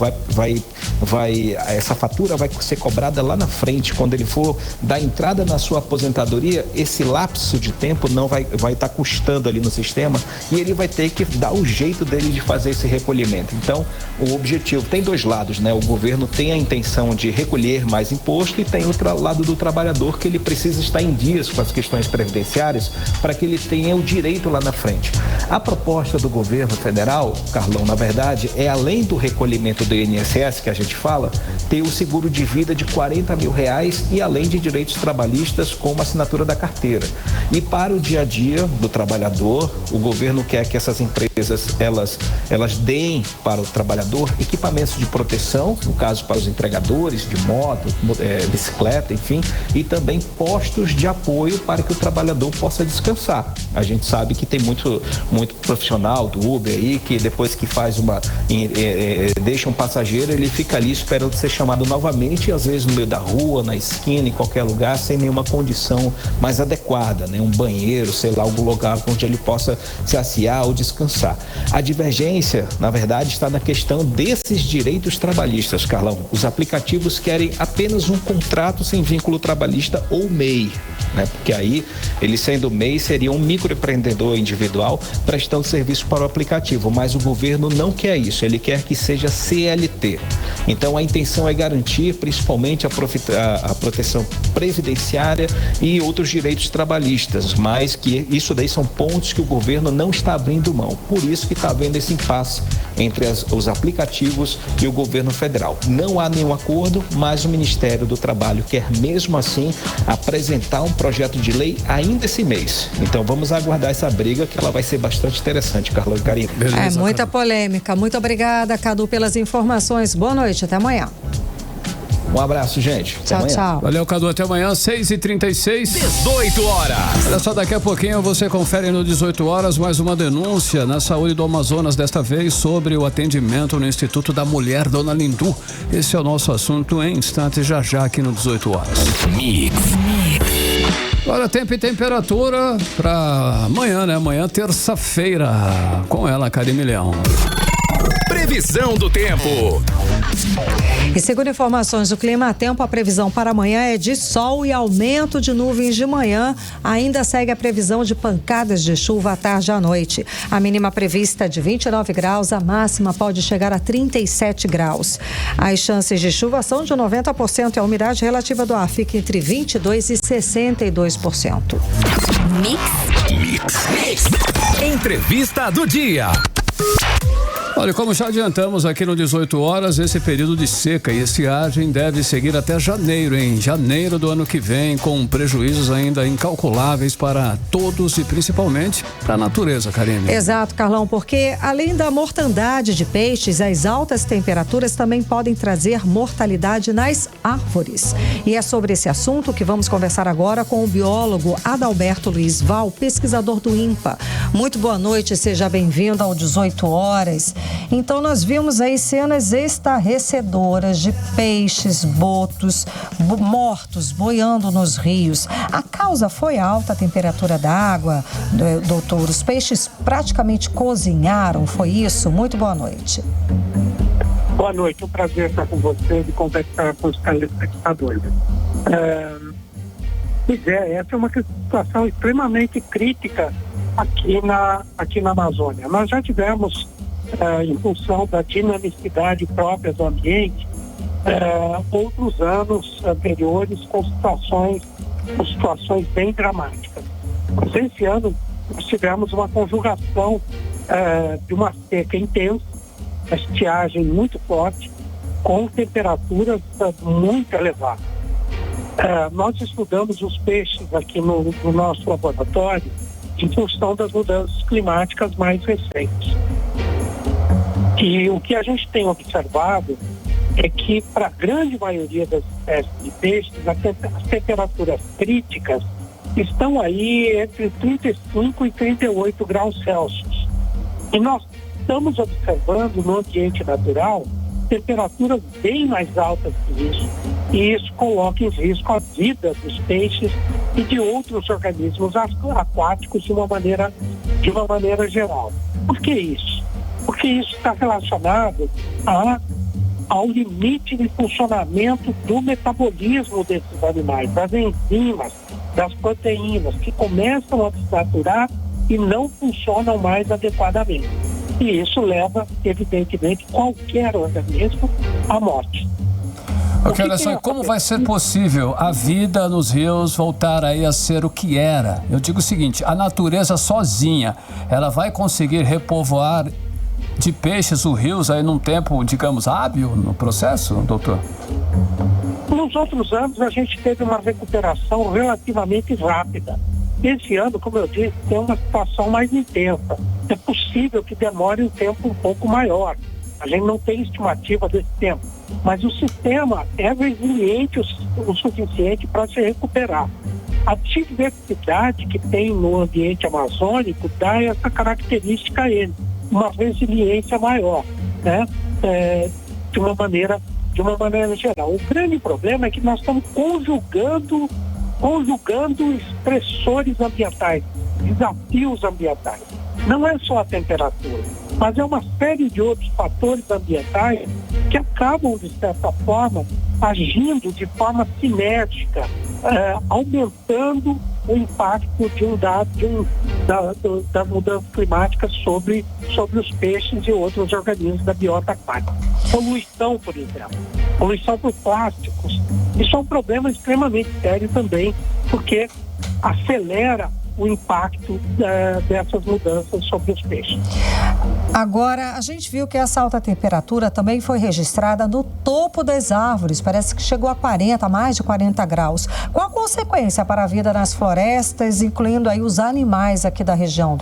essa fatura vai ser cobrada lá na frente, quando ele for dar entrada na sua aposentadoria. Esse lapso de tempo não vai estar custando ali no sistema e ele vai ter que dar o jeito dele de fazer esse recolhimento. Então, o objetivo tem dois lados, né? O governo tem a intenção de recolher mais imposto e tem outro lado do trabalhador, que ele precisa estar em dias com as questões previdenciárias para que ele tenha o direito lá na frente. A proposta do governo federal, Carlão, na verdade, é, além do recolhimento do INSS que a gente fala, ter o seguro de vida de R$40 mil e além de direitos trabalhistas como assinatura da carteira. E para o dia a dia do trabalhador, o governo quer que essas empresas elas deem para o trabalhador equipamentos de proteção, no caso para os entregadores de moto, bicicleta, enfim, e também postos de apoio para que o trabalhador possa descansar. A gente sabe que tem muito profissional do Uber aí que depois que faz deixa um passageiro, ele fica ali esperando ser chamado novamente, e às vezes no meio da rua, na esquina, em qualquer lugar, sem nenhuma condição mais adequada, né? Um banheiro, sei lá, algum lugar onde ele possa se aciar ou descansar. A divergência, na verdade, está na questão desses direitos trabalhistas, Carlão. Os aplicativos querem apenas um contrato sem vínculo trabalhista ou MEI. né? Porque aí, ele sendo MEI, seria um microempreendedor individual prestando serviço para o aplicativo, mas o governo não quer isso, ele quer que seja CLT. Então, a intenção é garantir principalmente a proteção previdenciária e outros direitos trabalhistas, mas que isso daí são pontos que o governo não está abrindo mão. Por isso que está havendo esse impasse entre os aplicativos e o governo federal. Não há nenhum acordo, mas o Ministério do Trabalho quer mesmo assim apresentar um projeto de lei ainda esse mês. Então vamos aguardar essa briga, que ela vai ser bastante interessante, Carla Carim. É muita polêmica. Muito obrigada, Cadu, pelas informações. Boa noite, até amanhã. Um abraço, gente. Até tchau, amanhã. tchau. Valeu, Cadu. Até amanhã, 6h36. 18 horas. Olha só, daqui a pouquinho você confere no 18 horas mais uma denúncia na saúde do Amazonas, desta vez sobre o atendimento no Instituto da Mulher, Dona Lindu. Esse é o nosso assunto em instantes, já aqui no 18 horas. Mix. Olha, tempo e temperatura para amanhã, né? Amanhã, terça-feira, com ela, Karime Leão. Previsão do tempo. E segundo informações do Climatempo, a previsão para amanhã é de sol e aumento de nuvens de manhã. Ainda segue a previsão de pancadas de chuva à tarde e à noite. A mínima prevista é de 29 graus, a máxima pode chegar a 37 graus. As chances de chuva são de 90% e a umidade relativa do ar fica entre 22% e 62%. Mix. Entrevista do dia. Olha, como já adiantamos aqui no 18 horas, esse período de seca e estiagem deve seguir até janeiro, em janeiro do ano que vem, com prejuízos ainda incalculáveis para todos e principalmente para a natureza, Karine. Exato, Carlão, porque além da mortandade de peixes, as altas temperaturas também podem trazer mortalidade nas árvores. E é sobre esse assunto que vamos conversar agora com o biólogo Adalberto Luiz Val, pesquisador do INPA. Muito boa noite, seja bem-vindo ao 18 horas. Então, nós vimos aí cenas estarrecedoras de peixes, botos, mortos, boiando nos rios. A causa foi a alta temperatura da água, doutor? Os peixes praticamente cozinharam, foi isso? Muito boa noite. Boa noite, um prazer estar com vocês e conversar com os telespectadores. Pois é, essa é uma situação extremamente crítica aqui na Amazônia. Nós já tivemos, em função da dinamicidade própria do ambiente, outros anos anteriores com situações bem dramáticas. Mas esse ano nós tivemos uma conjugação de uma seca intensa, estiagem muito forte, com temperaturas muito elevadas. Nós estudamos os peixes aqui no nosso laboratório em função das mudanças climáticas mais recentes. E o que a gente tem observado é que, para a grande maioria das espécies de peixes, as temperaturas críticas estão aí entre 35 e 38 graus Celsius. E nós estamos observando no ambiente natural temperaturas bem mais altas que isso. E isso coloca em risco a vida dos peixes e de outros organismos aquáticos de uma maneira geral. Por que isso? Porque isso está relacionado ao limite de funcionamento do metabolismo desses animais, das enzimas, das proteínas, que começam a desnaturar e não funcionam mais adequadamente. E isso leva, evidentemente, qualquer organismo à morte. Ok, olha só, como vai ser possível a vida nos rios voltar aí a ser o que era? Eu digo o seguinte, a natureza sozinha, ela vai conseguir repovoar de peixes os rios aí num tempo, digamos, hábil no processo, doutor? Nos outros anos a gente teve uma recuperação relativamente rápida. Esse ano, como eu disse, tem uma situação mais intensa. É possível que demore um tempo um pouco maior. A gente não tem estimativa desse tempo. Mas o sistema é resiliente o suficiente para se recuperar. A diversidade que tem no ambiente amazônico dá essa característica a ele, uma resiliência maior, né? De uma maneira geral. O grande problema é que nós estamos conjugando estressores ambientais, desafios ambientais. Não é só a temperatura, mas é uma série de outros fatores ambientais que acabam, de certa forma, agindo de forma sinérgica aumentando o impacto das mudanças climáticas sobre os peixes e outros organismos da biota aquática. Poluição, por exemplo, poluição por plásticos. Isso é um problema extremamente sério também, porque acelera o impacto dessas mudanças sobre os peixes. Agora, a gente viu que essa alta temperatura também foi registrada no topo das árvores. Parece que chegou a mais de 40 graus. Qual a consequência para a vida nas florestas, incluindo aí os animais aqui da região?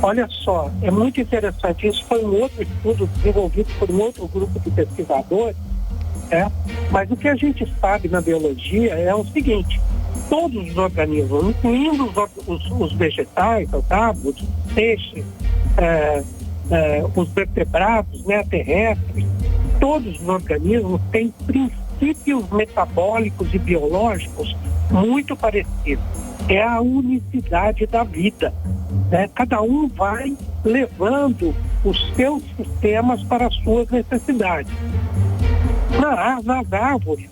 Olha só, é muito interessante. Isso foi um outro estudo desenvolvido por um outro grupo de pesquisadores, mas o que a gente sabe na biologia é o seguinte: todos os organismos, incluindo os vegetais, as árvores, os peixes, os vertebrados, terrestres, todos os organismos têm princípios metabólicos e biológicos muito parecidos. É a unicidade da vida. Cada um vai levando os seus sistemas para as suas necessidades. Nas árvores,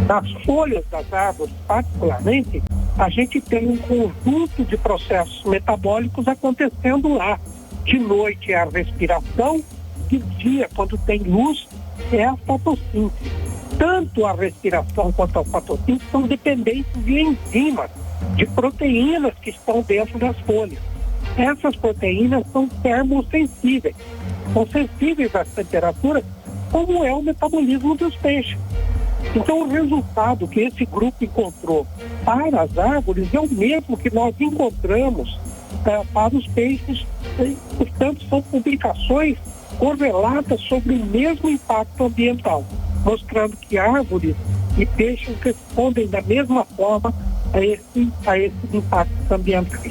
nas folhas das árvores, particularmente, a gente tem um conjunto de processos metabólicos acontecendo lá. De noite é a respiração, de dia, quando tem luz, é a fotossíntese. Tanto a respiração quanto a fotossíntese são dependentes de enzimas, de proteínas que estão dentro das folhas. Essas proteínas são termossensíveis, são sensíveis às temperaturas, como é o metabolismo dos peixes. Então, o resultado que esse grupo encontrou para as árvores é o mesmo que nós encontramos para os peixes. Portanto, são publicações correlatas sobre o mesmo impacto ambiental, mostrando que árvores e peixes respondem da mesma forma a esse impacto ambiental.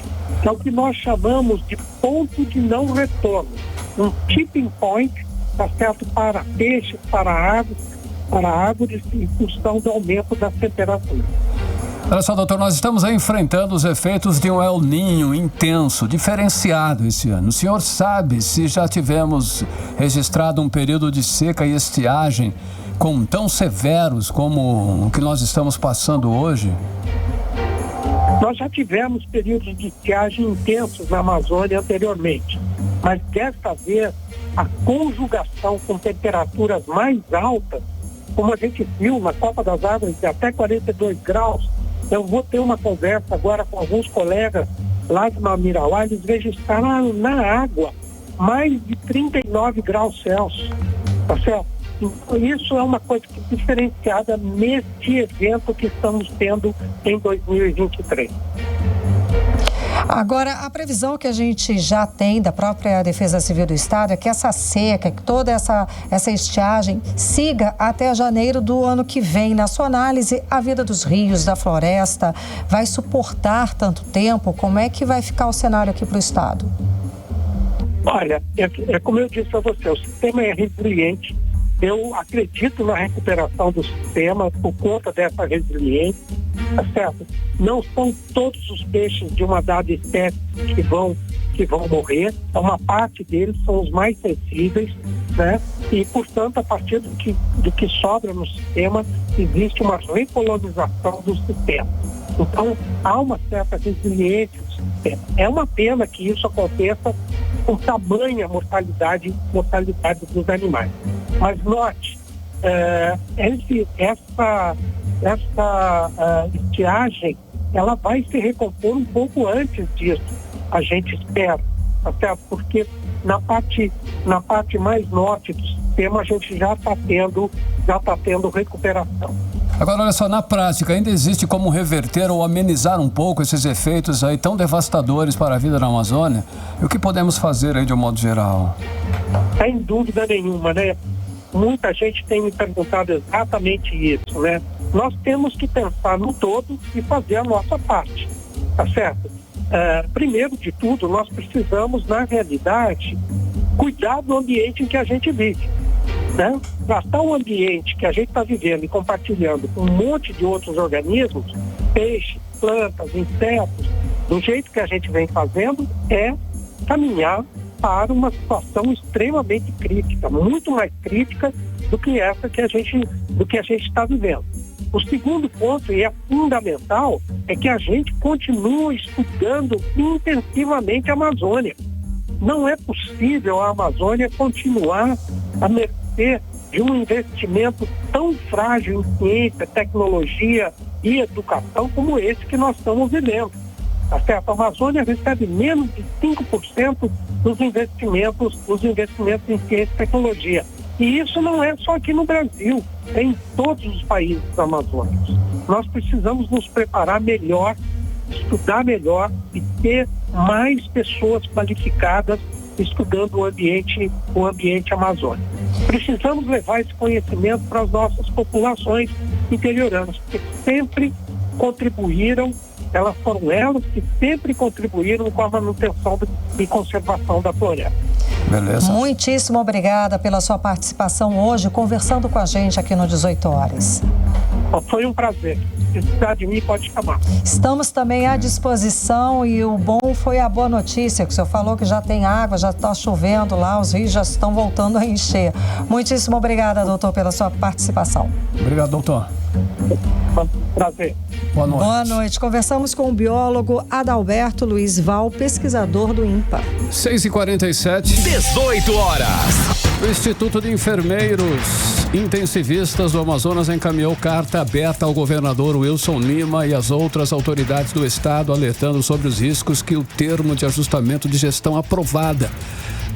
É o que nós chamamos de ponto de não retorno, um tipping point, certo, para peixes, para árvores em função do aumento das temperaturas. Olha só, doutor, nós estamos aí enfrentando os efeitos de um El Niño intenso, diferenciado esse ano. O senhor sabe se já tivemos registrado um período de seca e estiagem tão severos como o que nós estamos passando hoje? Nós já tivemos períodos de estiagem intensos na Amazônia anteriormente, mas desta vez a conjugação com temperaturas mais altas, como a gente viu na Copa das Árvores de até 42 graus, eu vou ter uma conversa agora com alguns colegas lá de Mamirauá, eles registraram na água mais de 39 graus Celsius, tá certo? Então, isso é uma coisa diferenciada neste evento que estamos tendo em 2023. Agora, a previsão que a gente já tem da própria Defesa Civil do Estado é que essa seca, que toda essa estiagem siga até janeiro do ano que vem. Na sua análise, a vida dos rios, da floresta, vai suportar tanto tempo? Como é que vai ficar o cenário aqui para o Estado? Olha, é como eu disse para você, o sistema é resiliente. Eu acredito na recuperação do sistema por conta dessa resiliência, tá certo? Não são todos os peixes de uma dada espécie que vão morrer, uma parte deles são os mais sensíveis, né? E, portanto, a partir do que sobra no sistema, existe uma recolonização do sistema. Então, há uma certa resiliência do sistema. É uma pena que isso aconteça com tamanha mortalidade dos animais. Mas note, essa estiagem, ela vai se recompor um pouco antes disso, a gente espera, tá certo? Porque na parte mais norte do sistema a gente já está tendo recuperação. Agora, olha só, na prática, ainda existe como reverter ou amenizar um pouco esses efeitos aí tão devastadores para a vida na Amazônia? E o que podemos fazer aí de um modo geral? Sem dúvida nenhuma, né? Muita gente tem me perguntado exatamente isso, né? Nós temos que pensar no todo e fazer a nossa parte, tá certo? Primeiro de tudo, nós precisamos, na realidade, cuidar do ambiente em que a gente vive, né? Tratar o ambiente que a gente está vivendo e compartilhando com um monte de outros organismos, peixes, plantas, insetos, do jeito que a gente vem fazendo, é caminhar para uma situação extremamente crítica, muito mais crítica do que essa que a gente está vivendo. O segundo ponto, e é fundamental, é que a gente continue estudando intensivamente a Amazônia. Não é possível a Amazônia continuar a mercê de um investimento tão frágil em ciência, tecnologia e educação como esse que nós estamos vivendo. Tá certo? A Amazônia recebe menos de 5% dos investimentos em ciência e tecnologia. E isso não é só aqui no Brasil, é em todos os países amazônicos. Nós precisamos nos preparar melhor, estudar melhor e ter mais pessoas qualificadas estudando o ambiente amazônico. Precisamos levar esse conhecimento para as nossas populações interioranas, porque sempre contribuíram, foram elas que sempre contribuíram com a manutenção e conservação da floresta. Beleza. Muitíssimo obrigada pela sua participação hoje, conversando com a gente aqui no 18 Horas. Foi um prazer. Se precisar de mim, pode chamar. Estamos também à disposição e o bom foi a boa notícia, que o senhor falou que já tem água, já está chovendo lá, os rios já estão voltando a encher. Muitíssimo obrigada, doutor, pela sua participação. Obrigado, doutor. Prazer. Boa noite. Boa noite. Conversamos com o biólogo Adalberto Luiz Val, pesquisador do INPA. 6h47. 18 horas. O Instituto de Enfermeiros Intensivistas do Amazonas encaminhou carta aberta ao governador Wilson Lima e às outras autoridades do estado, alertando sobre os riscos que o termo de ajustamento de gestão aprovada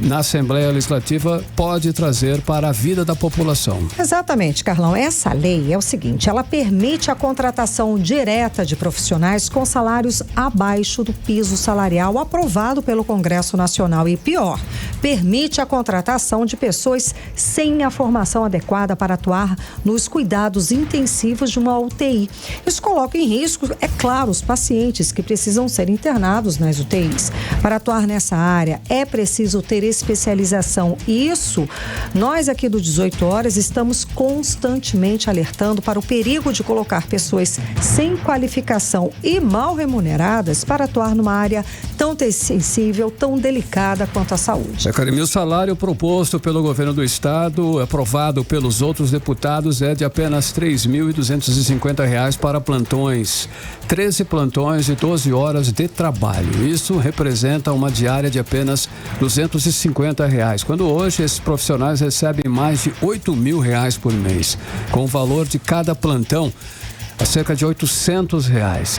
na Assembleia Legislativa pode trazer para a vida da população. Exatamente, Carlão. Essa lei é o seguinte, ela permite a contratação direta de profissionais com salários abaixo do piso salarial aprovado pelo Congresso Nacional e, pior, permite a contratação de pessoas sem a formação adequada para atuar nos cuidados intensivos de uma UTI. Isso coloca em risco, é claro, os pacientes que precisam ser internados nas UTIs. Para atuar nessa área, é preciso ter especialização. E isso, nós aqui do 18 Horas estamos constantemente alertando para o perigo de colocar pessoas sem qualificação e mal remuneradas para atuar numa área tão sensível, tão delicada quanto a saúde. Carime, o salário proposto pelo governo do estado, aprovado pelos outros deputados, é de apenas R$ 3.250 para plantões. 13 plantões de 12 horas de trabalho. Isso representa uma diária de apenas R$ 250, quando hoje esses profissionais recebem mais de R$ 8.000 por mês, com o valor de cada plantão a cerca de R$ 800.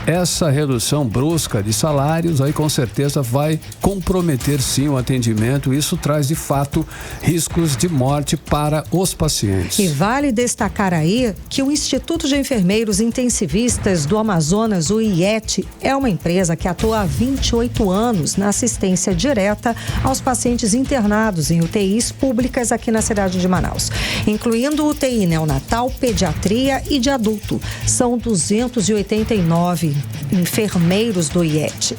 Essa redução brusca de salários aí com certeza vai comprometer sim o atendimento. Isso traz de fato riscos de morte para os pacientes. E vale destacar aí que o Instituto de Enfermeiros Intensivistas do Amazonas, o IET, é uma empresa que atua há 28 anos na assistência direta aos pacientes internados em UTIs públicas aqui na cidade de Manaus, incluindo UTI neonatal, pediatria e de adulto. São 289 enfermeiros do IET.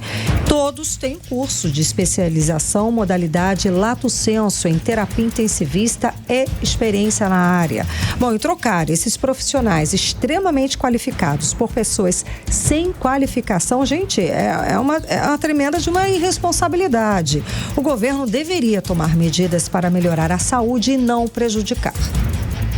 Todos têm curso de especialização, modalidade lato sensu em terapia intensivista e experiência na área. Bom, e trocar esses profissionais extremamente qualificados por pessoas sem qualificação, gente, é uma tremenda de uma irresponsabilidade. O governo deveria tomar medidas para melhorar a saúde e não prejudicar.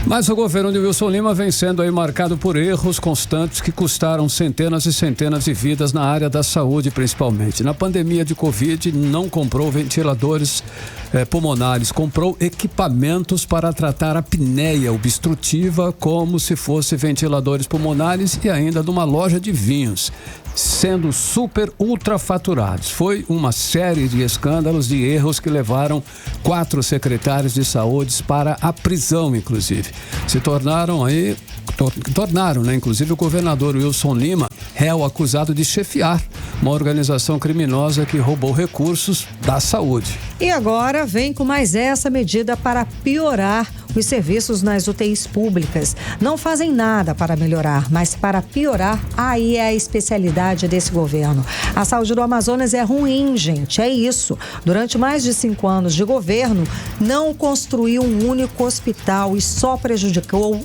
Mas o governo de Wilson Lima vem sendo aí marcado por erros constantes que custaram centenas e centenas de vidas na área da saúde, principalmente. Na pandemia de Covid, não comprou ventiladores pulmonares, comprou equipamentos para tratar a apneia obstrutiva como se fosse ventiladores pulmonares e ainda numa loja de vinhos, sendo super ultrafaturados. Foi uma série de escândalos, de erros que levaram 4 secretários de saúde para a prisão, inclusive. Se tornaram, né, inclusive o governador Wilson Lima, réu acusado de chefiar uma organização criminosa que roubou recursos da saúde. E agora vem com mais essa medida para piorar os serviços nas UTIs públicas. Não fazem nada para melhorar, mas para piorar, aí é a especialidade desse governo. A saúde do Amazonas é ruim, gente, é isso. Durante mais de 5 anos de governo, não construiu um único hospital e só prejudicou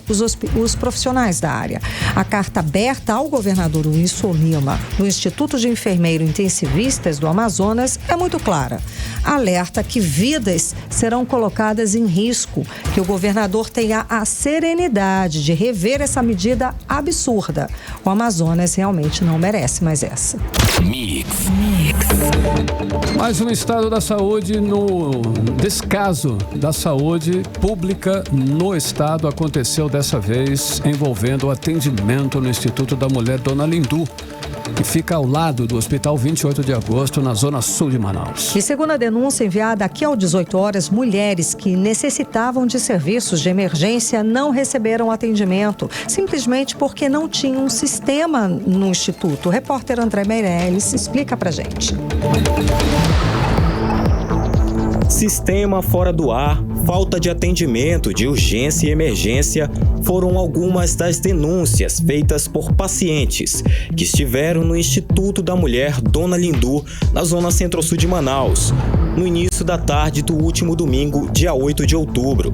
os profissionais da área. A carta aberta ao governador Wilson Lima, do Instituto de Enfermeiros Intensivistas do Amazonas, é muito clara. Alerta que vidas serão colocadas em risco, que o governador tenha a serenidade de rever essa medida absurda. O Amazonas realmente não merece mais essa. Mix. Mais um estado da saúde no descaso da saúde pública no estado aconteceu dessa vez envolvendo o atendimento no Instituto da Mulher Dona Lindu, que fica ao lado do Hospital 28 de Agosto, na zona sul de Manaus. E segundo a denúncia enviada aqui ao 18 horas, mulheres que necessitavam de serviços de emergência não receberam atendimento, simplesmente porque não tinham um sistema no Instituto. O repórter André Meirelles explica pra gente. Sistema fora do ar, falta de atendimento de urgência e emergência foram algumas das denúncias feitas por pacientes que estiveram no Instituto da Mulher Dona Lindu, na zona centro-sul de Manaus, no início da tarde do último domingo, dia 8 de outubro.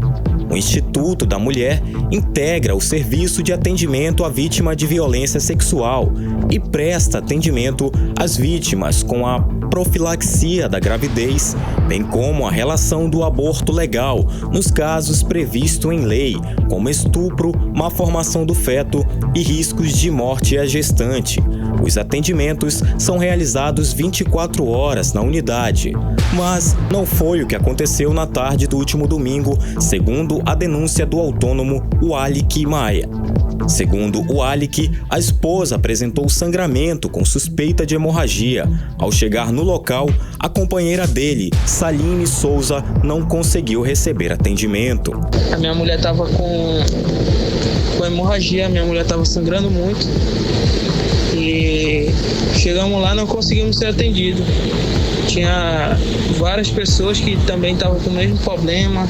O Instituto da Mulher integra o serviço de atendimento à vítima de violência sexual e presta atendimento às vítimas com a profilaxia da gravidez, bem como a relação do aborto legal nos casos previstos em lei, como estupro, má formação do feto e riscos de morte à gestante. Os atendimentos são realizados 24 horas na unidade. Mas não foi o que aconteceu na tarde do último domingo, segundo a denúncia do autônomo Walik Maia. Segundo o Walik, a esposa apresentou sangramento com suspeita de hemorragia. Ao chegar no local, a companheira dele, Saline Souza, não conseguiu receber atendimento. A minha mulher estava com hemorragia, a minha mulher estava sangrando muito e chegamos lá e não conseguimos ser atendidos. Tinha várias pessoas que também estavam com o mesmo problema,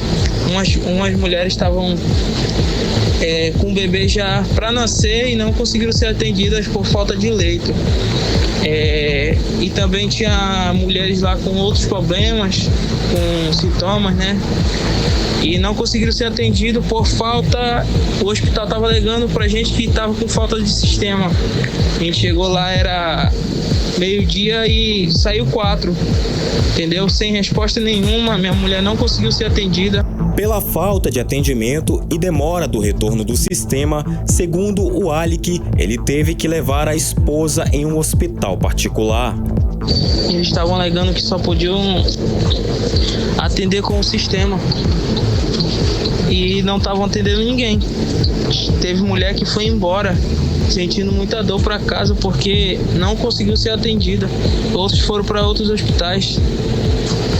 umas mulheres estavam com o bebê já para nascer e não conseguiram ser atendidas por falta de leito. E também tinha mulheres lá com outros problemas, com sintomas, né? E não conseguiram ser atendidos por falta. O hospital estava alegando pra gente que estava com falta de sistema. A gente chegou lá, era meio-dia e saiu 4, entendeu? Sem resposta nenhuma, minha mulher não conseguiu ser atendida. Pela falta de atendimento e demora do retorno do sistema, segundo o Walik, ele teve que levar a esposa em um hospital particular. Eles estavam alegando que só podiam atender com o sistema e não estavam atendendo ninguém. Teve mulher que foi embora sentindo muita dor para casa porque não conseguiu ser atendida. Outros foram para outros hospitais.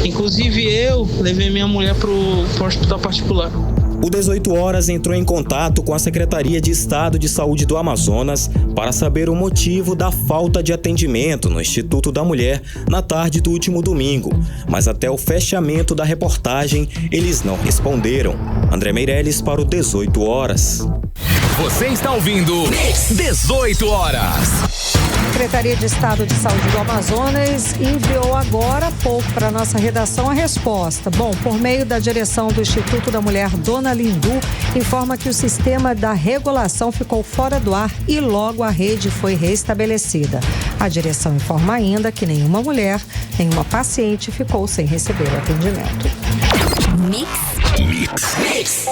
Inclusive eu levei minha mulher para o hospital particular. O 18 horas entrou em contato com a Secretaria de Estado de Saúde do Amazonas para saber o motivo da falta de atendimento no Instituto da Mulher na tarde do último domingo, mas até o fechamento da reportagem eles não responderam. André Meirelles para o 18 horas. Você está ouvindo 18 horas. A Secretaria de Estado de Saúde do Amazonas enviou agora há pouco para a nossa redação a resposta. Bom, por meio da direção do Instituto da Mulher Dona Lindu, informa que o sistema da regulação ficou fora do ar e logo a rede foi restabelecida. A direção informa ainda que nenhuma mulher, nenhuma paciente ficou sem receber o atendimento. Mix.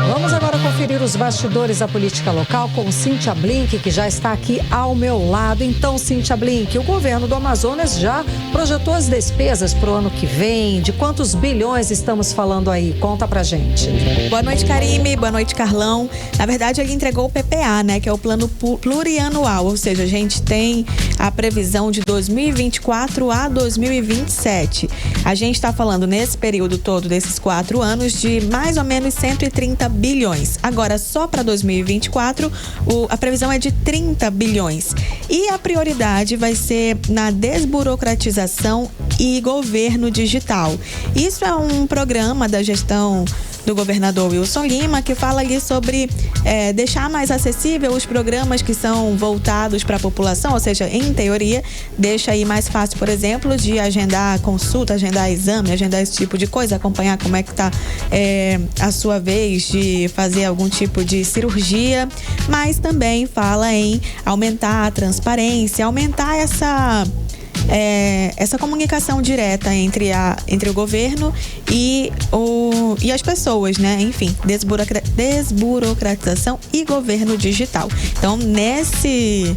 Vamos agora conferir os bastidores da política local com Cíntia Blink, que já está aqui ao meu lado. Então, Cíntia Blink, o governo do Amazonas já projetou as despesas para o ano que vem. De quantos bilhões estamos falando aí? Conta pra gente. Boa noite, Karime. Boa noite, Carlão. Na verdade, ele entregou o PPA, né? Que é o plano plurianual. Ou seja, a gente tem a previsão de 2024 a 2027. A gente está falando nesse período todo, desses 4 anos, de mais ou menos 130 bilhões. Agora, só para 2024, a previsão é de 30 bilhões. E a prioridade vai ser na desburocratização e governo digital. Isso é um programa da gestão do governador Wilson Lima, que fala ali sobre deixar mais acessível os programas que são voltados para a população, ou seja, em teoria, deixa aí mais fácil, por exemplo, de agendar consulta, agendar exame, agendar esse tipo de coisa, acompanhar como é que está a sua vez de fazer algum tipo de cirurgia, mas também fala em aumentar a transparência, aumentar essa comunicação direta entre o governo e as pessoas, né? Enfim, desburocratização e governo digital. Então, nesse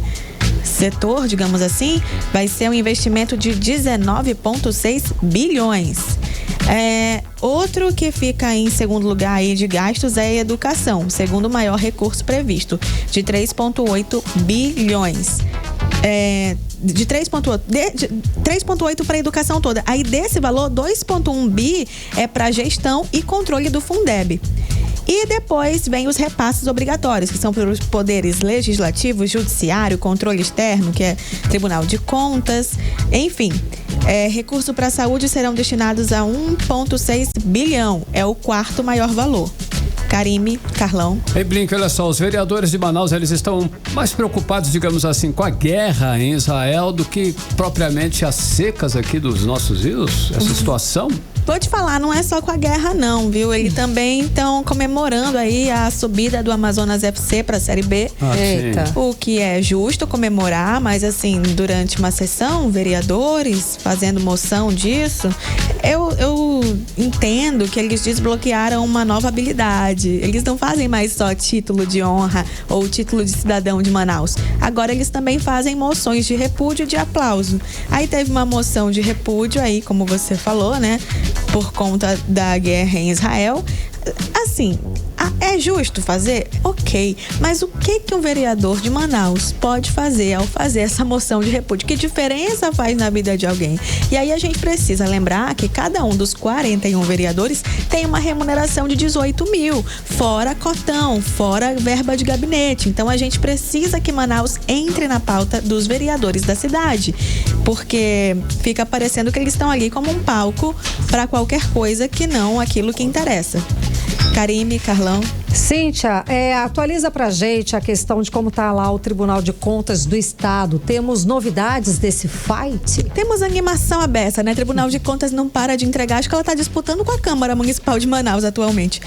setor, digamos assim, vai ser um investimento de 19,6 bilhões. Outro que fica em segundo lugar aí de gastos é a educação, segundo maior recurso previsto, de 3,8 bilhões. De 3,8 para a educação toda. Aí desse valor, 2,1 bi é para gestão e controle do Fundeb. E depois vem os repasses obrigatórios, que são para os poderes legislativo, judiciário, controle externo, que é Tribunal de Contas, enfim. Recursos para a saúde serão destinados a 1,6 bilhão, é o quarto maior valor. Karime, Carlão. Ei, Blink, olha só, os vereadores de Manaus, eles estão mais preocupados, digamos assim, com a guerra em Israel do que propriamente as secas aqui dos nossos rios, essa situação? Vou te falar, não é só com a guerra não, viu? Eles também estão comemorando aí a subida do Amazonas FC para a Série B. Eita. O que é justo comemorar, mas assim, durante uma sessão, vereadores fazendo moção disso, eu entendo que eles desbloquearam uma nova habilidade. Eles não fazem mais só título de honra ou título de cidadão de Manaus. Agora eles também fazem moções de repúdio e de aplauso. Aí teve uma moção de repúdio aí, como você falou, né? Por conta da guerra em Israel. Assim, é justo fazer? Ok, mas o que um vereador de Manaus pode fazer ao fazer essa moção de repúdio? Que diferença faz na vida de alguém? E aí a gente precisa lembrar que cada um dos 41 vereadores tem uma remuneração de 18 mil, fora cotão, fora verba de gabinete. Então a gente precisa que Manaus entre na pauta dos vereadores da cidade, porque fica parecendo que eles estão ali como um palco para qualquer coisa que não aquilo que interessa. Karime, Carlão. Cíntia, atualiza pra gente a questão de como tá lá o Tribunal de Contas do Estado. Temos novidades desse fight? Temos animação aberta, né? Tribunal de Contas não para de entregar. Acho que ela tá disputando com a Câmara Municipal de Manaus atualmente.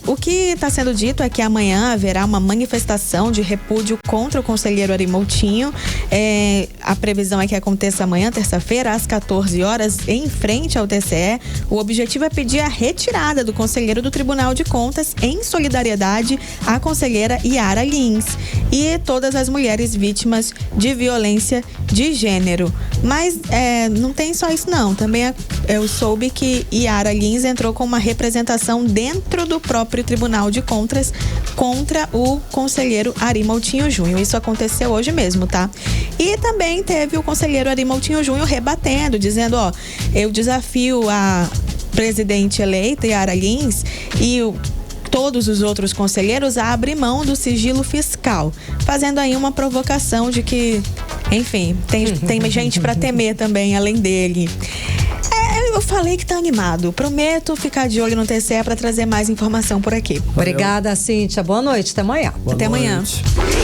O que está sendo dito é que amanhã haverá uma manifestação de repúdio contra o conselheiro Ari Moutinho. A previsão é que aconteça amanhã, terça-feira, às 14 horas, em frente ao TCE. O objetivo é pedir a retirada do conselheiro do Tribunal de Contas em solidariedade à conselheira Yara Lins e todas as mulheres vítimas de violência de gênero. Mas não tem só isso não, também eu soube que Yara Lins entrou com uma representação dentro do próprio Tribunal de Contas contra o conselheiro Ari Moutinho Júnior. Isso aconteceu hoje mesmo, tá? E também teve o conselheiro Ari Moutinho Júnior rebatendo, dizendo, eu desafio a presidente eleita Yara Lins e todos os outros conselheiros a abrir mão do sigilo fiscal, fazendo aí uma provocação de que, enfim, tem gente para temer também, além dele. Eu falei que tá animado. Prometo ficar de olho no TCE para trazer mais informação por aqui. Obrigada, Cíntia. Boa noite. Até amanhã. Até amanhã.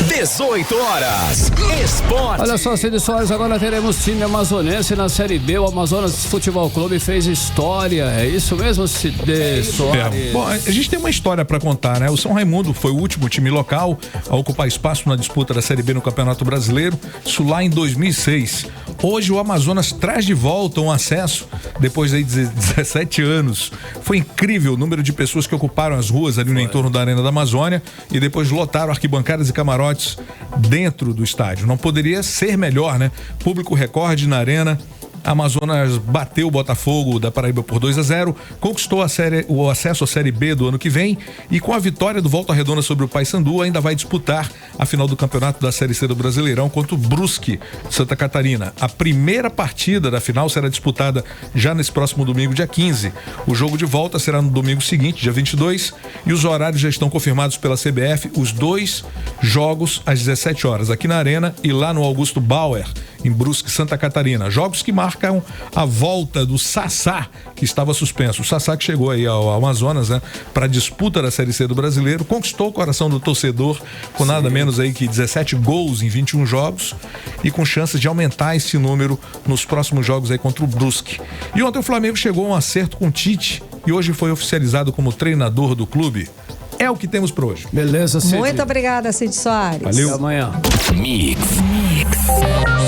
18 horas. Esporte. Olha só, Cid Soares, agora teremos time amazonense na Série B. O Amazonas Futebol Clube fez história. É isso mesmo, Cid Soares? Bom, a gente tem uma história para contar, né? O São Raimundo foi o último time local a ocupar espaço na disputa da Série B no Campeonato Brasileiro. Isso lá em 2006. Hoje o Amazonas traz de volta um acesso depois de 17 anos. Foi incrível o número de pessoas que ocuparam as ruas ali no entorno da Arena da Amazônia e depois lotaram arquibancadas e camarotes dentro do estádio. Não poderia ser melhor, né? Público recorde na Arena. Amazonas bateu o Botafogo da Paraíba por 2-0, conquistou o acesso à Série B do ano que vem e com a vitória do Volta Redonda sobre o Paysandu ainda vai disputar a final do campeonato da Série C do Brasileirão contra o Brusque, Santa Catarina. A primeira partida da final será disputada já nesse próximo domingo, dia 15. O jogo de volta será no domingo seguinte, dia 22, e os horários já estão confirmados pela CBF, os 2 jogos às 17 horas, aqui na Arena e lá no Augusto Bauer, em Brusque, Santa Catarina. Jogos que marcam a volta do Sassá, que estava suspenso. O Sassá que chegou aí ao Amazonas, né, para a disputa da Série C do Brasileiro, conquistou o coração do torcedor com nada menos aí que 17 gols em 21 jogos e com chances de aumentar esse número nos próximos jogos aí contra o Brusque. E ontem o Flamengo chegou a um acerto com o Tite e hoje foi oficializado como treinador do clube. É o que temos para hoje. Beleza, Cid. Muito obrigada, Cid Soares. Valeu. Até amanhã. Mix.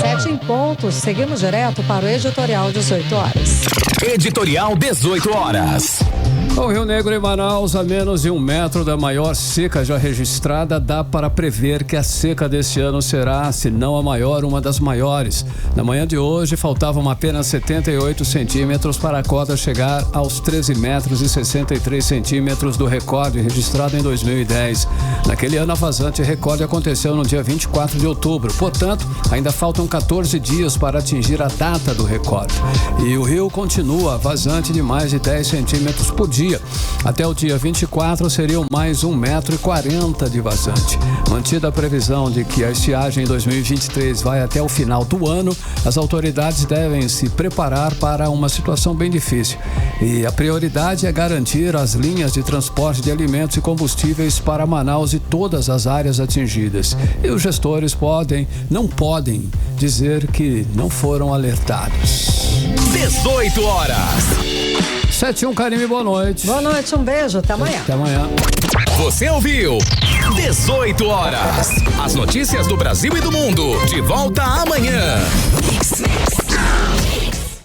7 em ponto. Seguimos direto para o editorial 18 horas. Editorial 18 horas. O Rio Negro e Manaus, a menos de 1 metro da maior seca já registrada, dá para prever que a seca deste ano será, se não a maior, uma das maiores. Na manhã de hoje, faltavam apenas 78 centímetros para a cota chegar aos 13 metros e 63 centímetros do recorde registrado em 2010. Naquele ano, a vazante recorde aconteceu no dia 24 de outubro. Portanto, ainda faltam 14 dias para atingir a data do recorde. E o rio continua vazante de mais de 10 centímetros por dia. Até o dia 24 seriam mais 1,40 m de vazante. Mantida a previsão de que a estiagem em 2023 vai até o final do ano, as autoridades devem se preparar para uma situação bem difícil. E a prioridade é garantir as linhas de transporte de alimentos e combustíveis para Manaus e todas as áreas atingidas. E os gestores não podem dizer que não foram alertados. 18 horas. 7-1, Karime, boa noite. Boa noite, um beijo, até amanhã. Até amanhã. Você ouviu 18 horas. As notícias do Brasil e do mundo. De volta amanhã.